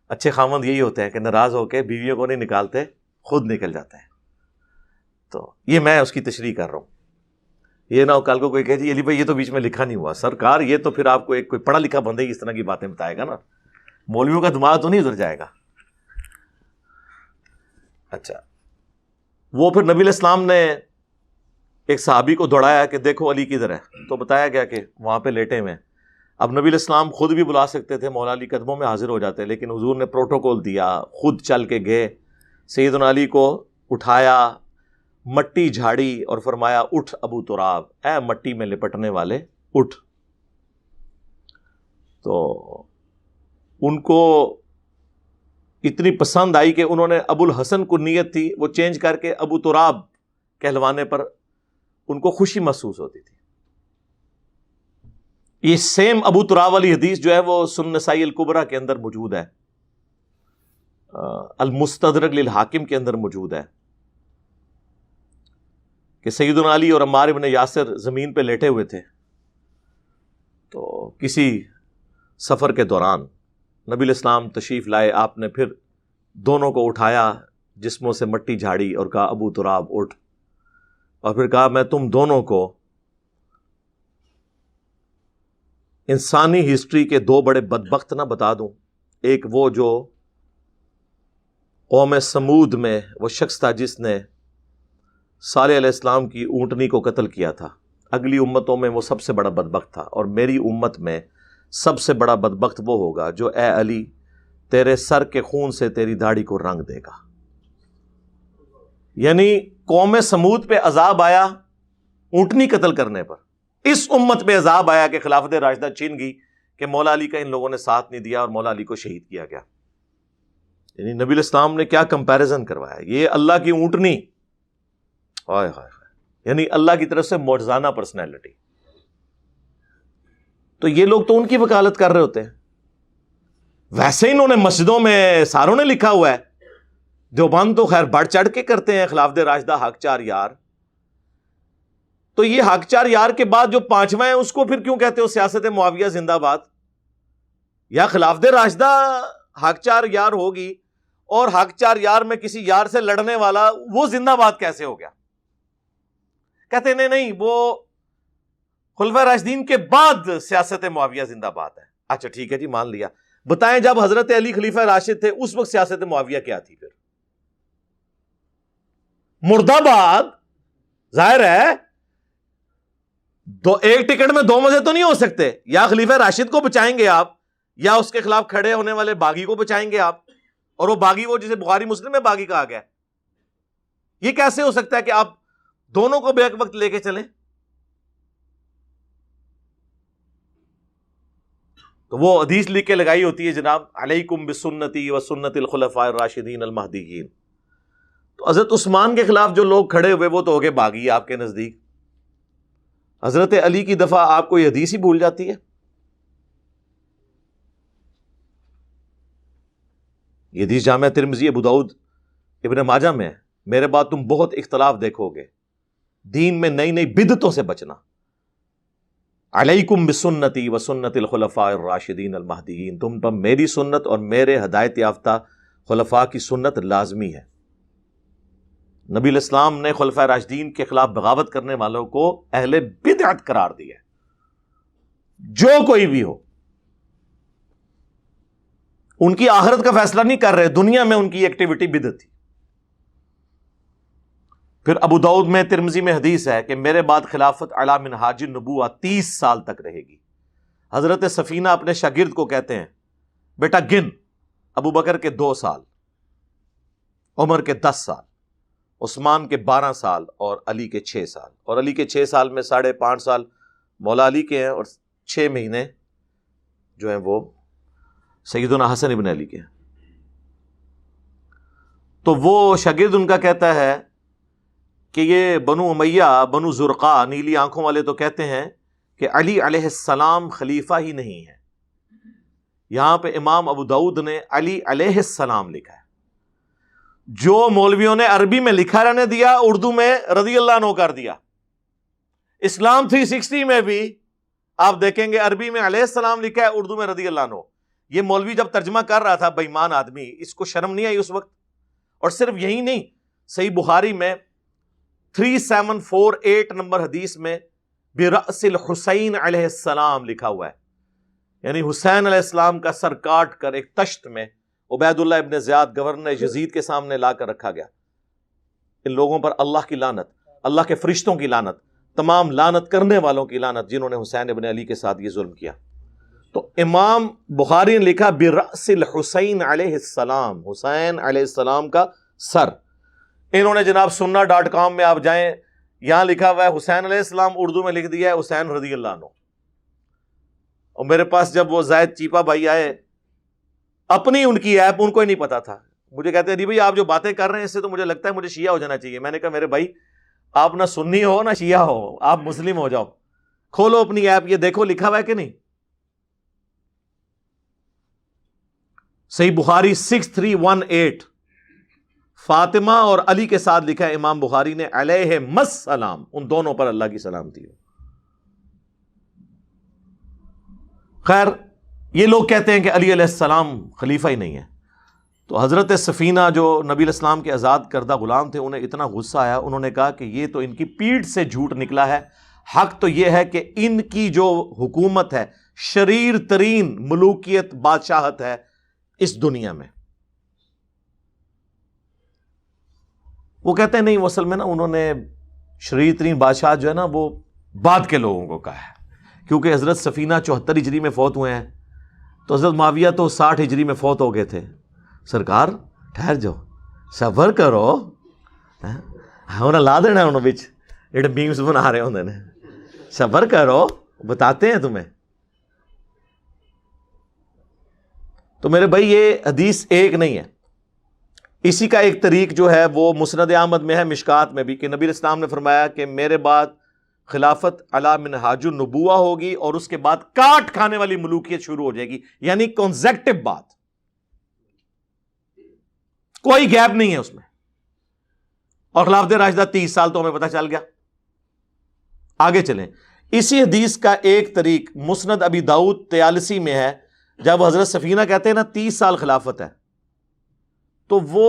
S8: اچھے خاوند یہی ہوتے ہیں کہ ناراض ہو کے بیویوں کو نہیں نکالتے، خود نکل جاتے ہیں۔ تو یہ میں اس کی تشریح کر رہا ہوں، یہ نہ ہو کل کو کوئی کہے جی علی بھائی یہ تو بیچ میں لکھا نہیں ہوا۔ سرکار یہ تو پھر آپ کو ایک کوئی پڑھا لکھا بندے ہی اس طرح کی باتیں بتائے گا نا، مولویوں کا دماغ تو نہیں ادھر جائے گا۔ اچھا، وہ پھر نبی علیہ السلام نے ایک صحابی کو دوڑایا کہ دیکھو علی کدھر ہے، تو بتایا گیا کہ وہاں پہ لیٹے ہوئے ہیں۔ اب نبی علیہ السلام خود بھی بلا سکتے تھے، مولا علی قدموں میں حاضر ہو جاتے، لیکن حضور نے پروٹوکول دیا، خود چل کے گئے، سیدنا علی کو اٹھایا، مٹی جھاڑی اور فرمایا اٹھ ابو تراب، اے مٹی میں لپٹنے والے اٹھ۔ تو ان کو اتنی پسند آئی کہ انہوں نے ابو الحسن کو نیت تھی وہ چینج کر کے ابو تراب کہلوانے پر ان کو خوشی محسوس ہوتی تھی۔ یہ سیم ابو تراب والی حدیث جو ہے وہ سنن نسائی الکبریٰ کے اندر موجود ہے، المستدرک للحاکم کے اندر موجود ہے۔ کہ سیدنا علی اور عمار ابن یاسر زمین پہ لیٹے ہوئے تھے، تو کسی سفر کے دوران نبی علیہ السلام تشریف لائے، آپ نے پھر دونوں کو اٹھایا، جسموں سے مٹی جھاڑی اور کہا ابو تراب اٹھ، اور پھر کہا میں تم دونوں کو انسانی ہسٹری کے دو بڑے بدبخت نہ بتا دوں. ایک وہ جو قوم سمود میں وہ شخص تھا جس نے صالح علیہ السلام کی اونٹنی کو قتل کیا تھا. اگلی امتوں میں وہ سب سے بڑا بدبخت تھا، اور میری امت میں سب سے بڑا بدبخت وہ ہوگا جو اے علی تیرے سر کے خون سے تیری داڑھی کو رنگ دے گا. یعنی قوم سمود پہ عذاب آیا اونٹنی قتل کرنے پر، اس امت پہ عذاب آیا کہ خلافت راشدہ چھین گئی کہ مولا علی کا ان لوگوں نے ساتھ نہیں دیا اور مولا علی کو شہید کیا گیا. یعنی نبی علیہ السلام نے کیا کمپیریزن کروایا، یہ اللہ کی اونٹنی، ہائے ہائے، یعنی اللہ کی طرف سے معجزانہ پرسنالٹی. تو یہ لوگ تو ان کی وکالت کر رہے ہوتے ہیں. ویسے انہوں نے مسجدوں میں ساروں نے لکھا ہوا ہے، دیوبند تو خیر بڑھ چڑھ کے کرتے ہیں خلافت راشدہ حق چار یار. تو یہ حق چار یار کے بعد جو پانچواں ہے اس کو پھر کیوں کہتے ہو سیاست معاویہ زندہ باد؟ یا خلافت راشدہ حق چار یار ہوگی اور حق چار یار میں کسی یار سے لڑنے والا وہ زندہ باد کیسے ہو گیا؟ کہتے نہیں وہ خلفائے راشدین کے بعد سیاست معاویہ زندہ باد ہے. اچھا ٹھیک ہے جی، مان لیا. بتائیں جب حضرت علی خلیفہ راشد تھے اس وقت سیاست معاویہ کیا تھی؟ پھر مرد آباد. ظاہر ہے ایک ٹکٹ میں دو مزے تو نہیں ہو سکتے، یا خلیفہ راشد کو بچائیں گے آپ یا اس کے خلاف کھڑے ہونے والے باغی کو بچائیں گے آپ. اور وہ باغی وہ جسے بخاری مسلم میں باغی کہا گیا، یہ کیسے ہو سکتا ہے کہ آپ دونوں کو بیک وقت لے کے چلیں؟ تو وہ حدیث لکھ کے لگائی ہوتی ہے جناب، علیکم بسنتی و سنت الخلفاء الراشدین المہدیین. تو حضرت عثمان کے خلاف جو لوگ کھڑے ہوئے وہ تو ہو گئے باغی آپ کے نزدیک. حضرت علی کی دفعہ آپ کو یہ حدیث ہی بھول جاتی ہے. یہ حدیث جامع ترمذی، ابو داؤد، ابن ماجہ میں ہے. میرے بعد تم بہت اختلاف دیکھو گے، دین میں نئی نئی بدعتوں سے بچنا. علیکم بسنتی و سنت الخلفاء الراشدین المہدیین، تم پر میری سنت اور میرے ہدایت یافتہ خلفاء کی سنت لازمی ہے. نبی علیہ السلام نے خلفاء راشدین کے خلاف بغاوت کرنے والوں کو اہل بدعت قرار دیا ہے، جو کوئی بھی ہو. ان کی آخرت کا فیصلہ نہیں کر رہے، دنیا میں ان کی ایکٹیویٹی بدعت تھی. پھر ابو داؤد میں، ترمذی میں حدیث ہے کہ میرے بعد خلافت علی منہاج النبوہ 30 سال تک رہے گی. حضرت سفینہ اپنے شاگرد کو کہتے ہیں بیٹا گن، ابو بکر کے 2 سال، عمر کے 10 سال، عثمان کے 12 سال اور علی کے 6 سال. اور علی کے 6 سال میں 5.5 سال مولا علی کے ہیں اور 6 مہینے جو ہیں وہ سیدنا حسن ابن علی کے ہیں. تو وہ شاگرد ان کا کہتا ہے کہ یہ بنو امیہ، بنو زرقا، نیلی آنکھوں والے تو کہتے ہیں کہ علی علیہ السلام خلیفہ ہی نہیں ہے. یہاں پہ امام ابو داؤد نے علی علیہ السلام لکھا ہے. جو مولویوں نے عربی میں لکھا رہنے دیا، اردو میں رضی اللہ عنہ کر دیا. اسلام 360 میں بھی آپ دیکھیں گے عربی میں علیہ السلام لکھا ہے، اردو میں رضی اللہ عنہ. یہ مولوی جب ترجمہ کر رہا تھا، بےایمان آدمی، اس کو شرم نہیں آئی اس وقت؟ اور صرف یہی نہیں، صحیح بخاری میں 3748 نمبر حدیث میں برأس الحسین علیہ السلام لکھا ہوا ہے. یعنی حسین علیہ السلام کا سر کاٹ کر ایک تشت میں عبید اللہ ابن زیاد گورنر یزید کے سامنے لا کر رکھا گیا. ان لوگوں پر اللہ کی لعنت، اللہ کے فرشتوں کی لعنت، تمام لعنت کرنے والوں کی لعنت جنہوں نے حسین ابن علی کے ساتھ یہ ظلم کیا. تو امام بخاری نے لکھا برأس الحسین علیہ السلام، حسین علیہ السلام کا سر. انہوں نے جناب sunna.com میں آپ جائیں، یہاں لکھا ہوا ہے حسین علیہ السلام، اردو میں لکھ دیا ہے حسین رضی اللہ عنہ. اور میرے پاس جب وہ زائد چیپا بھائی آئے، اپنی ان کی ایپ ان کو ہی نہیں پتا تھا، مجھے کہتے ہیں جی بھائی آپ جو باتیں کر رہے ہیں اس سے تو مجھے لگتا ہے مجھے شیعہ ہو جانا چاہیے. میں نے کہا میرے بھائی آپ نہ سنی ہو نہ شیعہ ہو، آپ مسلم ہو جاؤ، کھولو اپنی ایپ، یہ دیکھو لکھا ہوا ہے کہ نہیں. صحیح بخاری 6318 فاطمہ اور علی کے ساتھ لکھا ہے امام بخاری نے علیہ السلام، ان دونوں پر اللہ کی سلامتی ہو۔ خیر، یہ لوگ کہتے ہیں کہ علی علیہ السلام خلیفہ ہی نہیں ہے، تو حضرت سفینہ جو نبی علیہ السلام کے آزاد کردہ غلام تھے، انہیں اتنا غصہ آیا، انہوں نے کہا کہ یہ تو ان کی پیٹھ سے جھوٹ نکلا ہے، حق تو یہ ہے کہ ان کی جو حکومت ہے شریر ترین ملوکیت بادشاہت ہے اس دنیا میں۔ وہ کہتے ہیں نہیں، وہ اصل میں نا انہوں نے شریر ترین بادشاہ جو ہے نا وہ بعد کے لوگوں کو کہا ہے، کیونکہ حضرت سفینہ 74 ہجری میں فوت ہوئے ہیں، تو حضرت معاویہ تو 60 ہجری میں فوت ہو گئے تھے۔ سرکار ٹھہر جاؤ، صبر کرو، ہاں لا دینا انہوں بچ جڑے بیمس بنا رہے ہوندے نے، صبر کرو، بتاتے ہیں تمہیں۔ تو میرے بھائی یہ حدیث ایک نہیں ہے، اسی کا ایک طریق جو ہے وہ مسند احمد میں ہے، مشکات میں بھی، کہ نبی علیہ السلام نے فرمایا کہ میرے بعد خلافت علی منہاج النبوہ ہوگی اور اس کے بعد کاٹ کھانے والی ملوکیت شروع ہو جائے گی، یعنی کنزیکٹو بات، کوئی گیپ نہیں ہے اس میں۔ اور خلافت راشدہ 30 سال تو ہمیں پتہ چل گیا۔ آگے چلیں، اسی حدیث کا ایک طریق مسند ابی داؤد 43 میں ہے، جب حضرت سفینہ کہتے ہیں نا 30 سال خلافت ہے، تو وہ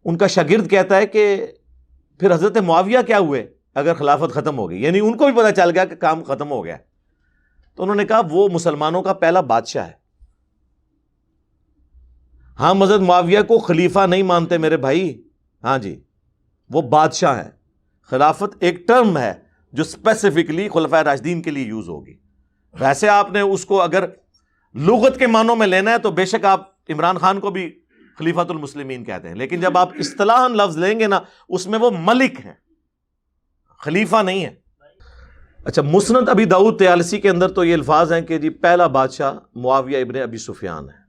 S8: ان کا شاگرد کہتا ہے کہ پھر حضرت معاویہ کیا ہوئے اگر خلافت ختم ہو گئی، یعنی ان کو بھی پتہ چل گیا کہ کام ختم ہو گیا۔ تو انہوں نے کہا وہ مسلمانوں کا پہلا بادشاہ ہے۔ ہاں حضرت معاویہ کو خلیفہ نہیں مانتے میرے بھائی، ہاں جی وہ بادشاہ ہیں۔ خلافت ایک ٹرم ہے جو اسپیسیفکلی خلفائے راشدین کے لیے یوز ہوگی۔ ویسے آپ نے اس کو اگر لغت کے معنوں میں لینا ہے تو بے شک آپ عمران خان کو بھی خلیفۃ المسلمین کہتے ہیں، لیکن جب آپ اصطلاحاً لفظ لیں گے نا اس میں وہ ملک ہیں، خلیفہ نہیں ہے۔ اچھا، مسند ابی داؤد 43 کے اندر تو یہ الفاظ ہیں کہ جی پہلا بادشاہ معاویہ ابن ابی سفیان ہے۔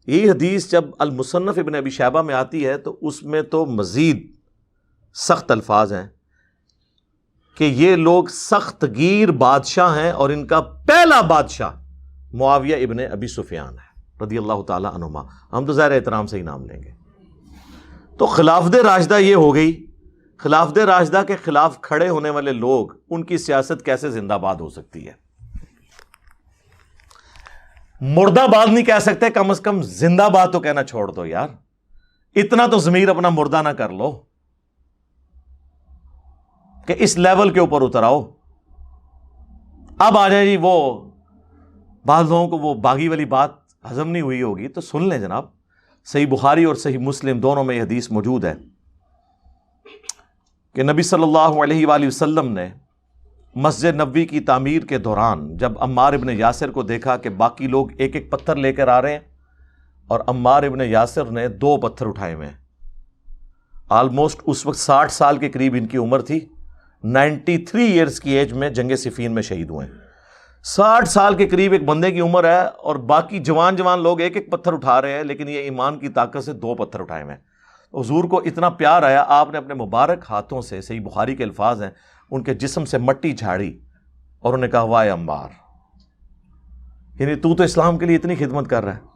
S8: یہ حدیث جب المصنف ابن ابی شیبہ میں آتی ہے تو اس میں تو مزید سخت الفاظ ہیں کہ یہ لوگ سخت گیر بادشاہ ہیں اور ان کا پہلا بادشاہ معاویہ ابن ابی سفیان ہے رضی اللہ تعالی عنہما۔ ہم تو ظاہر احترام سے ہی نام لیں گے۔ تو خلافت راشدہ یہ ہو گئی، خلافت راشدہ کے خلاف کھڑے ہونے والے لوگ، ان کی سیاست کیسے زندہ باد ہو سکتی ہے؟ مردہ باد نہیں کہہ سکتے، کم از کم زندہ باد تو کہنا چھوڑ دو یار، اتنا تو ضمیر اپنا مردہ نہ کر لو کہ اس لیول کے اوپر اتر آؤ۔ اب آ جائیں جی، وہ بعض لوگوں کو وہ باغی والی بات ہضم نہیں ہوئی ہوگی تو سن لیں جناب، صحیح بخاری اور صحیح مسلم دونوں میں یہ حدیث موجود ہے کہ نبی صلی اللہ علیہ وآلہ وسلم نے مسجد نبوی کی تعمیر کے دوران جب عمار ابن یاسر کو دیکھا کہ باقی لوگ ایک ایک پتھر لے کر آ رہے ہیں اور عمار ابن یاسر نے 2 پتھر اٹھائے ہوئے ہیں، آلموسٹ اس وقت 60 سال کے قریب ان کی عمر تھی، 93 ایئرز کی ایج میں جنگ صفین میں شہید ہوئے ہیں۔ 60 سال کے قریب ایک بندے کی عمر ہے اور باقی جوان لوگ ایک ایک پتھر اٹھا رہے ہیں، لیکن یہ ایمان کی طاقت سے 2 پتھر اٹھائے ہوئے ہیں۔ حضور کو اتنا پیار آیا، آپ نے اپنے مبارک ہاتھوں سے، صحیح بخاری کے الفاظ ہیں، ان کے جسم سے مٹی جھاڑی اور انہوں نے کہا وائے عمار، یعنی تو اسلام کے لیے اتنی خدمت کر رہا ہے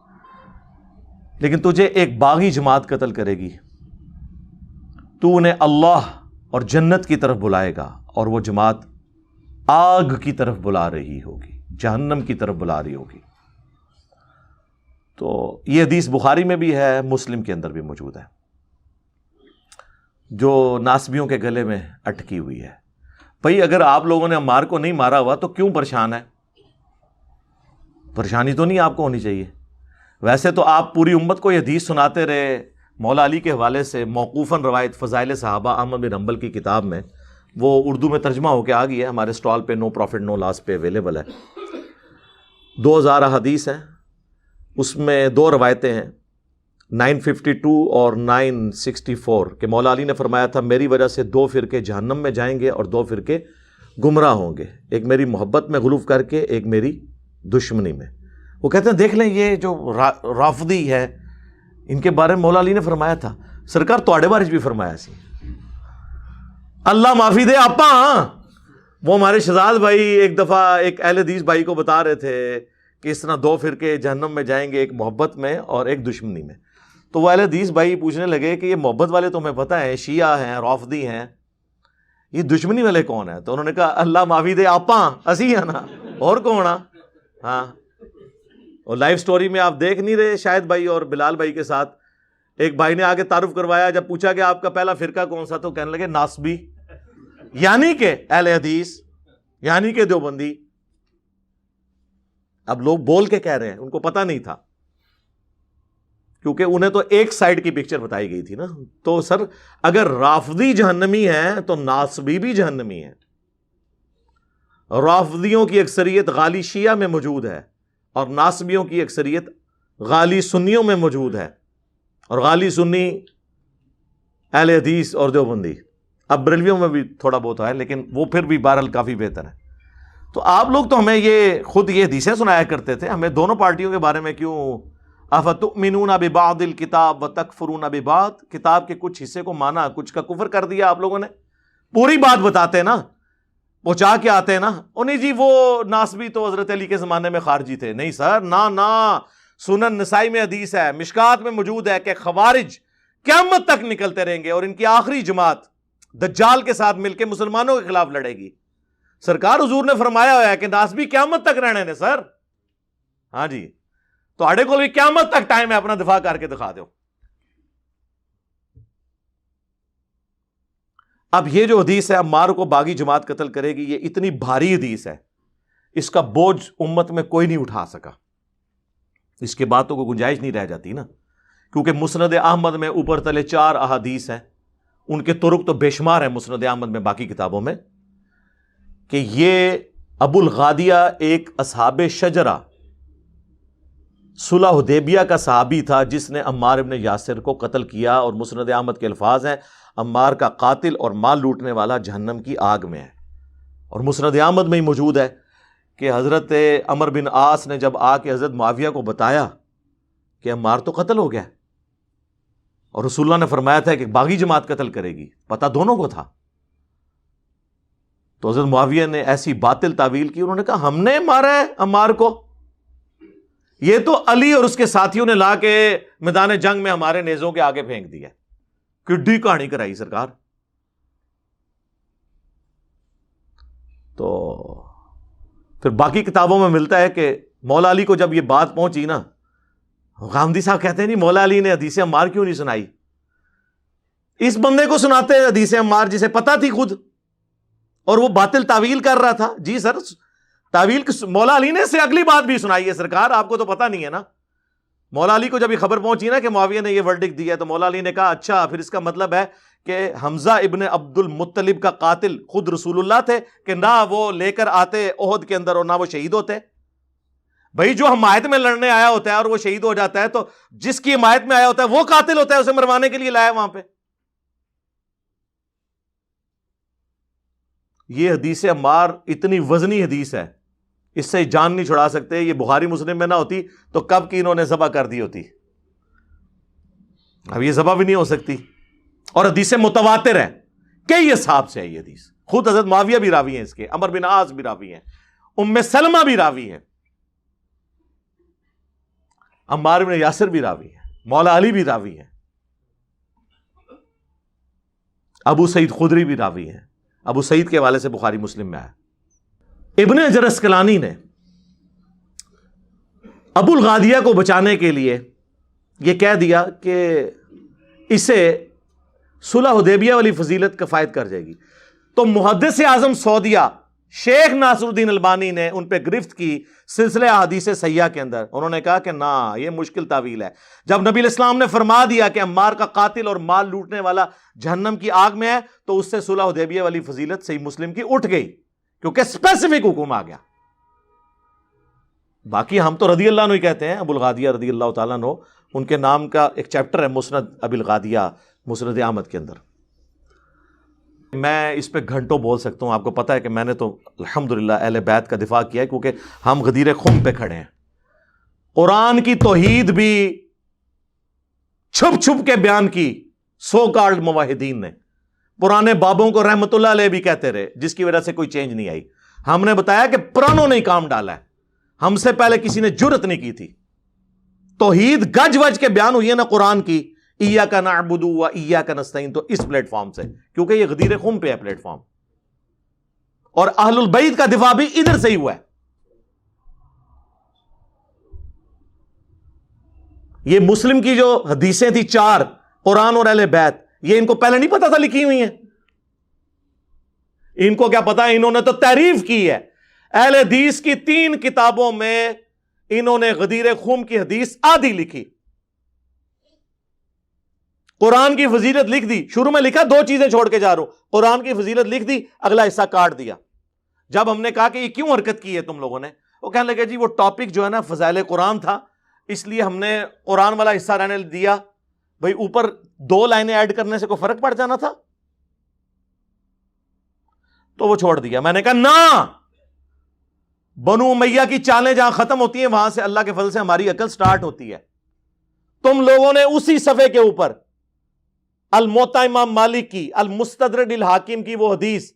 S8: لیکن تجھے ایک باغی جماعت قتل کرے گی، تو انہیں اللہ اور جنت کی طرف بلائے گا اور وہ جماعت آگ کی طرف بلا رہی ہوگی، جہنم کی طرف بلا رہی ہوگی۔ تو یہ حدیث بخاری میں بھی ہے، مسلم کے اندر بھی موجود ہے، جو ناسبیوں کے گلے میں اٹکی ہوئی ہے۔ بھئی اگر آپ لوگوں نے عمار کو نہیں مارا ہوا تو کیوں پریشان ہے؟ پریشانی تو نہیں آپ کو ہونی چاہیے۔ ویسے تو آپ پوری امت کو یہ حدیث سناتے رہے، مولا علی کے حوالے سے موقوفاً روایت فضائل صحابہ احمد بن حنبل کی کتاب میں، وہ اردو میں ترجمہ ہو کے آ گئی ہے، ہمارے سٹال پہ نو پروفٹ نو لاس پہ اویلیبل ہے۔ 2000 حدیث ہیں، اس میں 2 روایتیں ہیں، 952 اور 964 کہ مولا علی نے فرمایا تھا میری وجہ سے 2 فرقے جہنم میں جائیں گے اور 2 فرقے گمراہ ہوں گے، ایک میری محبت میں غلو کر کے، ایک میری دشمنی میں۔ وہ کہتے ہیں دیکھ لیں یہ جو رافضی ہے ان کے بارے میں مولا علی نے فرمایا تھا، سرکار تواڈے بارے بھی فرمایا سی، اللہ معافی دے آپا۔ وہ ہمارے شہزاد بھائی ایک دفعہ ایک اہل حدیث بھائی کو بتا رہے تھے کہ اس طرح دو فرقے جہنم میں جائیں گے، ایک محبت میں اور ایک دشمنی میں. تو وہ اہل حدیث بھائی پوچھنے لگے کہ یہ محبت والے تو ہمیں پتہ ہے، شیعہ ہیں، رافضی ہیں، یہ دشمنی والے کون ہیں؟ تو انہوں نے کہا اللہ معافی دے آپاں اسی ہیں نا، اور کون آ. ہاں، اور لائف سٹوری میں آپ دیکھ نہیں رہے شاہد بھائی اور بلال بھائی کے ساتھ ایک بھائی نے آگے تعارف کروایا، جب پوچھا کہ آپ کا پہلا فرقہ کون سا تو کہنے لگے ناسبی، یعنی کہ اہل حدیث، یعنی کہ دیوبندی. اب لوگ بول کے کہہ رہے ہیں، ان کو پتہ نہیں تھا کیونکہ انہیں تو ایک سائیڈ کی پکچر بتائی گئی تھی نا. تو سر اگر رافضی جہنمی ہیں تو ناسبی بھی جہنمی ہیں. رافضیوں کی اکثریت غالی شیعہ میں موجود ہے اور ناسبیوں کی اکثریت غالی سنیوں میں موجود ہے، اور غالی سنی اہل حدیث اور دیوبندی. اب بریلویوں میں بھی تھوڑا بہت ہے لیکن وہ پھر بھی بہرحال کافی بہتر ہے. تو آپ لوگ تو ہمیں خود یہ حدیثیں سنایا کرتے تھے، ہمیں دونوں پارٹیوں کے بارے میں کیوں افتؤمنون ببعض الکتاب وتکفرون ببعض، کتاب کے کچھ حصے کو مانا، کچھ کا کفر کر دیا آپ لوگوں نے. پوری بات بتاتے ہیں نا، پہنچا کے آتے ہیں نا. اور نہیں جی وہ ناسبی تو حضرت علی کے زمانے میں خارجی تھے. نہیں سر، نا سنن نسائی میں حدیث ہے، مشکات میں موجود ہے کہ خوارج قیامت تک نکلتے رہیں گے اور ان کی آخری جماعت دجال کے ساتھ مل کے مسلمانوں کے خلاف لڑے گی. سرکار حضور نے فرمایا ہوا ہے کہ ناسبی قیامت تک رہنے نے سر. ہاں جی، تو آڑے کو بھی قیامت تک ٹائم ہے، اپنا دفاع کر کے دکھا دو. اب یہ جو حدیث ہے عمار کو باغی جماعت قتل کرے گی، یہ اتنی بھاری حدیث ہے، اس کا بوجھ امت میں کوئی نہیں اٹھا سکا. اس کے بعد تو کوئی گنجائش نہیں رہ جاتی نا، کیونکہ مسند احمد میں اوپر تلے 4 احادیث ہیں، ان کے طرق تو بے شمار ہیں مسند احمد میں، باقی کتابوں میں، کہ یہ ابو الغادیہ ایک اصحاب شجرہ صلح حدیبیہ کا صحابی تھا جس نے عمار ابن یاسر کو قتل کیا، اور مسند احمد کے الفاظ ہیں عمار کا قاتل اور مال لوٹنے والا جہنم کی آگ میں ہے. اور مسند احمد میں ہی موجود ہے کہ حضرت عمر بن عاص نے جب آ کے حضرت معاویہ کو بتایا کہ عمار تو قتل ہو گیا، اور رسول اللہ نے فرمایا تھا کہ باغی جماعت قتل کرے گی، پتہ دونوں کو تھا. تو حضرت معاویہ نے ایسی باطل تعویل کی، انہوں نے کہا ہم نے مارا ہے عمار کو، یہ تو علی اور اس کے ساتھیوں نے لا کے میدان جنگ میں ہمارے نیزوں کے آگے پھینک دیا. کڈی کہانی کرائی سرکار. تو پھر باقی کتابوں میں ملتا ہے کہ مولا علی کو جب یہ بات پہنچی نا، غامدی صاحب کہتے ہیں نہیں مولا علی نے حدیث عمار کیوں نہیں سنائی؟ اس بندے کو سناتے ہیں حدیث عمار جسے پتہ تھی خود، اور وہ باطل تعویل کر رہا تھا. جی سر، تعویل مولا علی نے سے اگلی بات بھی سنائی ہے سرکار، آپ کو تو پتہ نہیں ہے نا. مولا علی کو جب یہ خبر پہنچی نا کہ معاویہ نے یہ ورڈکٹ دیا، تو مولا علی نے کہا اچھا پھر اس کا مطلب ہے کہ حمزہ ابن عبد المطلب کا قاتل خود رسول اللہ تھے، کہ نہ وہ لے کر آتے احد کے اندر اور نہ وہ شہید ہوتے. بھائی جو حمایت میں لڑنے آیا ہوتا ہے اور وہ شہید ہو جاتا ہے، تو جس کی حمایت میں آیا ہوتا ہے وہ قاتل ہوتا ہے، اسے مروانے کے لیے لایا وہاں پہ. یہ حدیث عمار اتنی وزنی حدیث ہے، اس سے جان نہیں چھڑا سکتے. یہ بخاری مسلم میں نہ ہوتی تو کب کی انہوں نے ذبح کر دی ہوتی. اب یہ ذبح بھی نہیں ہو سکتی. اور حدیث متواتر ہے، کئی اصحاب سے ہے یہ حدیث. خود حضرت معاویہ بھی راوی ہیں اس کے، عمر بن عاص بھی راوی ہیں، ام سلمہ بھی راوی ہیں، عمار بن یاسر بھی راوی ہیں، مولا علی بھی راوی ہیں، ابو سعید خدری بھی راوی ہیں. ابو سعید کے حوالے سے بخاری مسلم میں آیا. ابن حجر اسقلانی نے ابو الغادیہ کو بچانے کے لیے یہ کہہ دیا کہ اسے صلح حدیبیہ والی فضیلت کفایت کر جائے گی. تو محدث اعظم سعودیہ شیخ ناصر الدین البانی نے ان پہ گرفت کی سلسلہ احادیث صحیحہ کے اندر. انہوں نے کہا کہ نہ، یہ مشکل تعویل ہے. جب نبی الاسلام نے فرما دیا کہ عمار کا قاتل اور مال لوٹنے والا جہنم کی آگ میں ہے، تو اس سے صلح حدیبیہ والی فضیلت صحیح مسلم کی اٹھ گئی، کیونکہ اسپیسیفک حکم آ گیا. باقی ہم تو رضی اللہ عنہ ہی کہتے ہیں، ابو الغادیہ رضی اللہ تعالیٰ عنہ، ان کے نام کا ایک چیپٹر ہے مسند ابی الغادیہ مسند احمد کے اندر. میں اس پہ گھنٹوں بول سکتا ہوں. آپ کو پتہ ہے کہ میں نے تو الحمدللہ اہل بیت کا دفاع کیا ہے، کیونکہ ہم غدیر خم پہ کھڑے ہیں. قرآن کی توحید بھی چھپ چھپ کے بیان کی سو کالڈ موحدین نے. پرانے بابوں کو رحمت اللہ علیہ بھی کہتے رہے، جس کی وجہ سے کوئی چینج نہیں آئی. ہم نے بتایا کہ پرانوں نے کام ڈالا ہے. ہم سے پہلے کسی نے جرت نہیں کی تھی. توحید گج وج کے بیان ہوئی ہے نا قرآن کی, ایاک نعبد و ایاک نستعین, تو اس پلیٹ فارم سے, کیونکہ یہ غدیر خم پہ ہے پلیٹ فارم, اور اہل البیت کا دفاع بھی ادھر سے ہی ہوا ہے. یہ مسلم کی جو حدیثیں تھی 4, قرآن اور اہل بیت, یہ ان کو پہلے نہیں پتا تھا لکھی ہوئی ہیں. ان کو کیا پتا, انہوں نے تو تعریف کی ہے. اہل حدیث کی 3 کتابوں میں انہوں نے غدیر خم کی حدیث آدھی لکھی. قرآن کی فضیلت لکھ دی, شروع میں لکھا 2 چیزیں چھوڑ کے جا رہا ہوں, قرآن کی فضیلت لکھ دی, اگلا حصہ کاٹ دیا. جب ہم نے کہا کہ یہ کیوں حرکت کی ہے تم لوگوں نے, وہ کہنے لگے جی وہ ٹاپک جو ہے نا فضائل قرآن تھا, اس لیے ہم نے قرآن والا حصہ رہنے دیا. بھئی اوپر 2 لائنیں ایڈ کرنے سے کوئی فرق پڑ جانا تھا, تو وہ چھوڑ دیا. میں نے کہا نہ, بنو امیہ کی چالیں جہاں ختم ہوتی ہیں وہاں سے اللہ کے فضل سے ہماری عقل سٹارٹ ہوتی ہے. تم لوگوں نے اسی صفحے کے اوپر الموطا امام مالک کی, المستدرک الحاکم کی وہ حدیث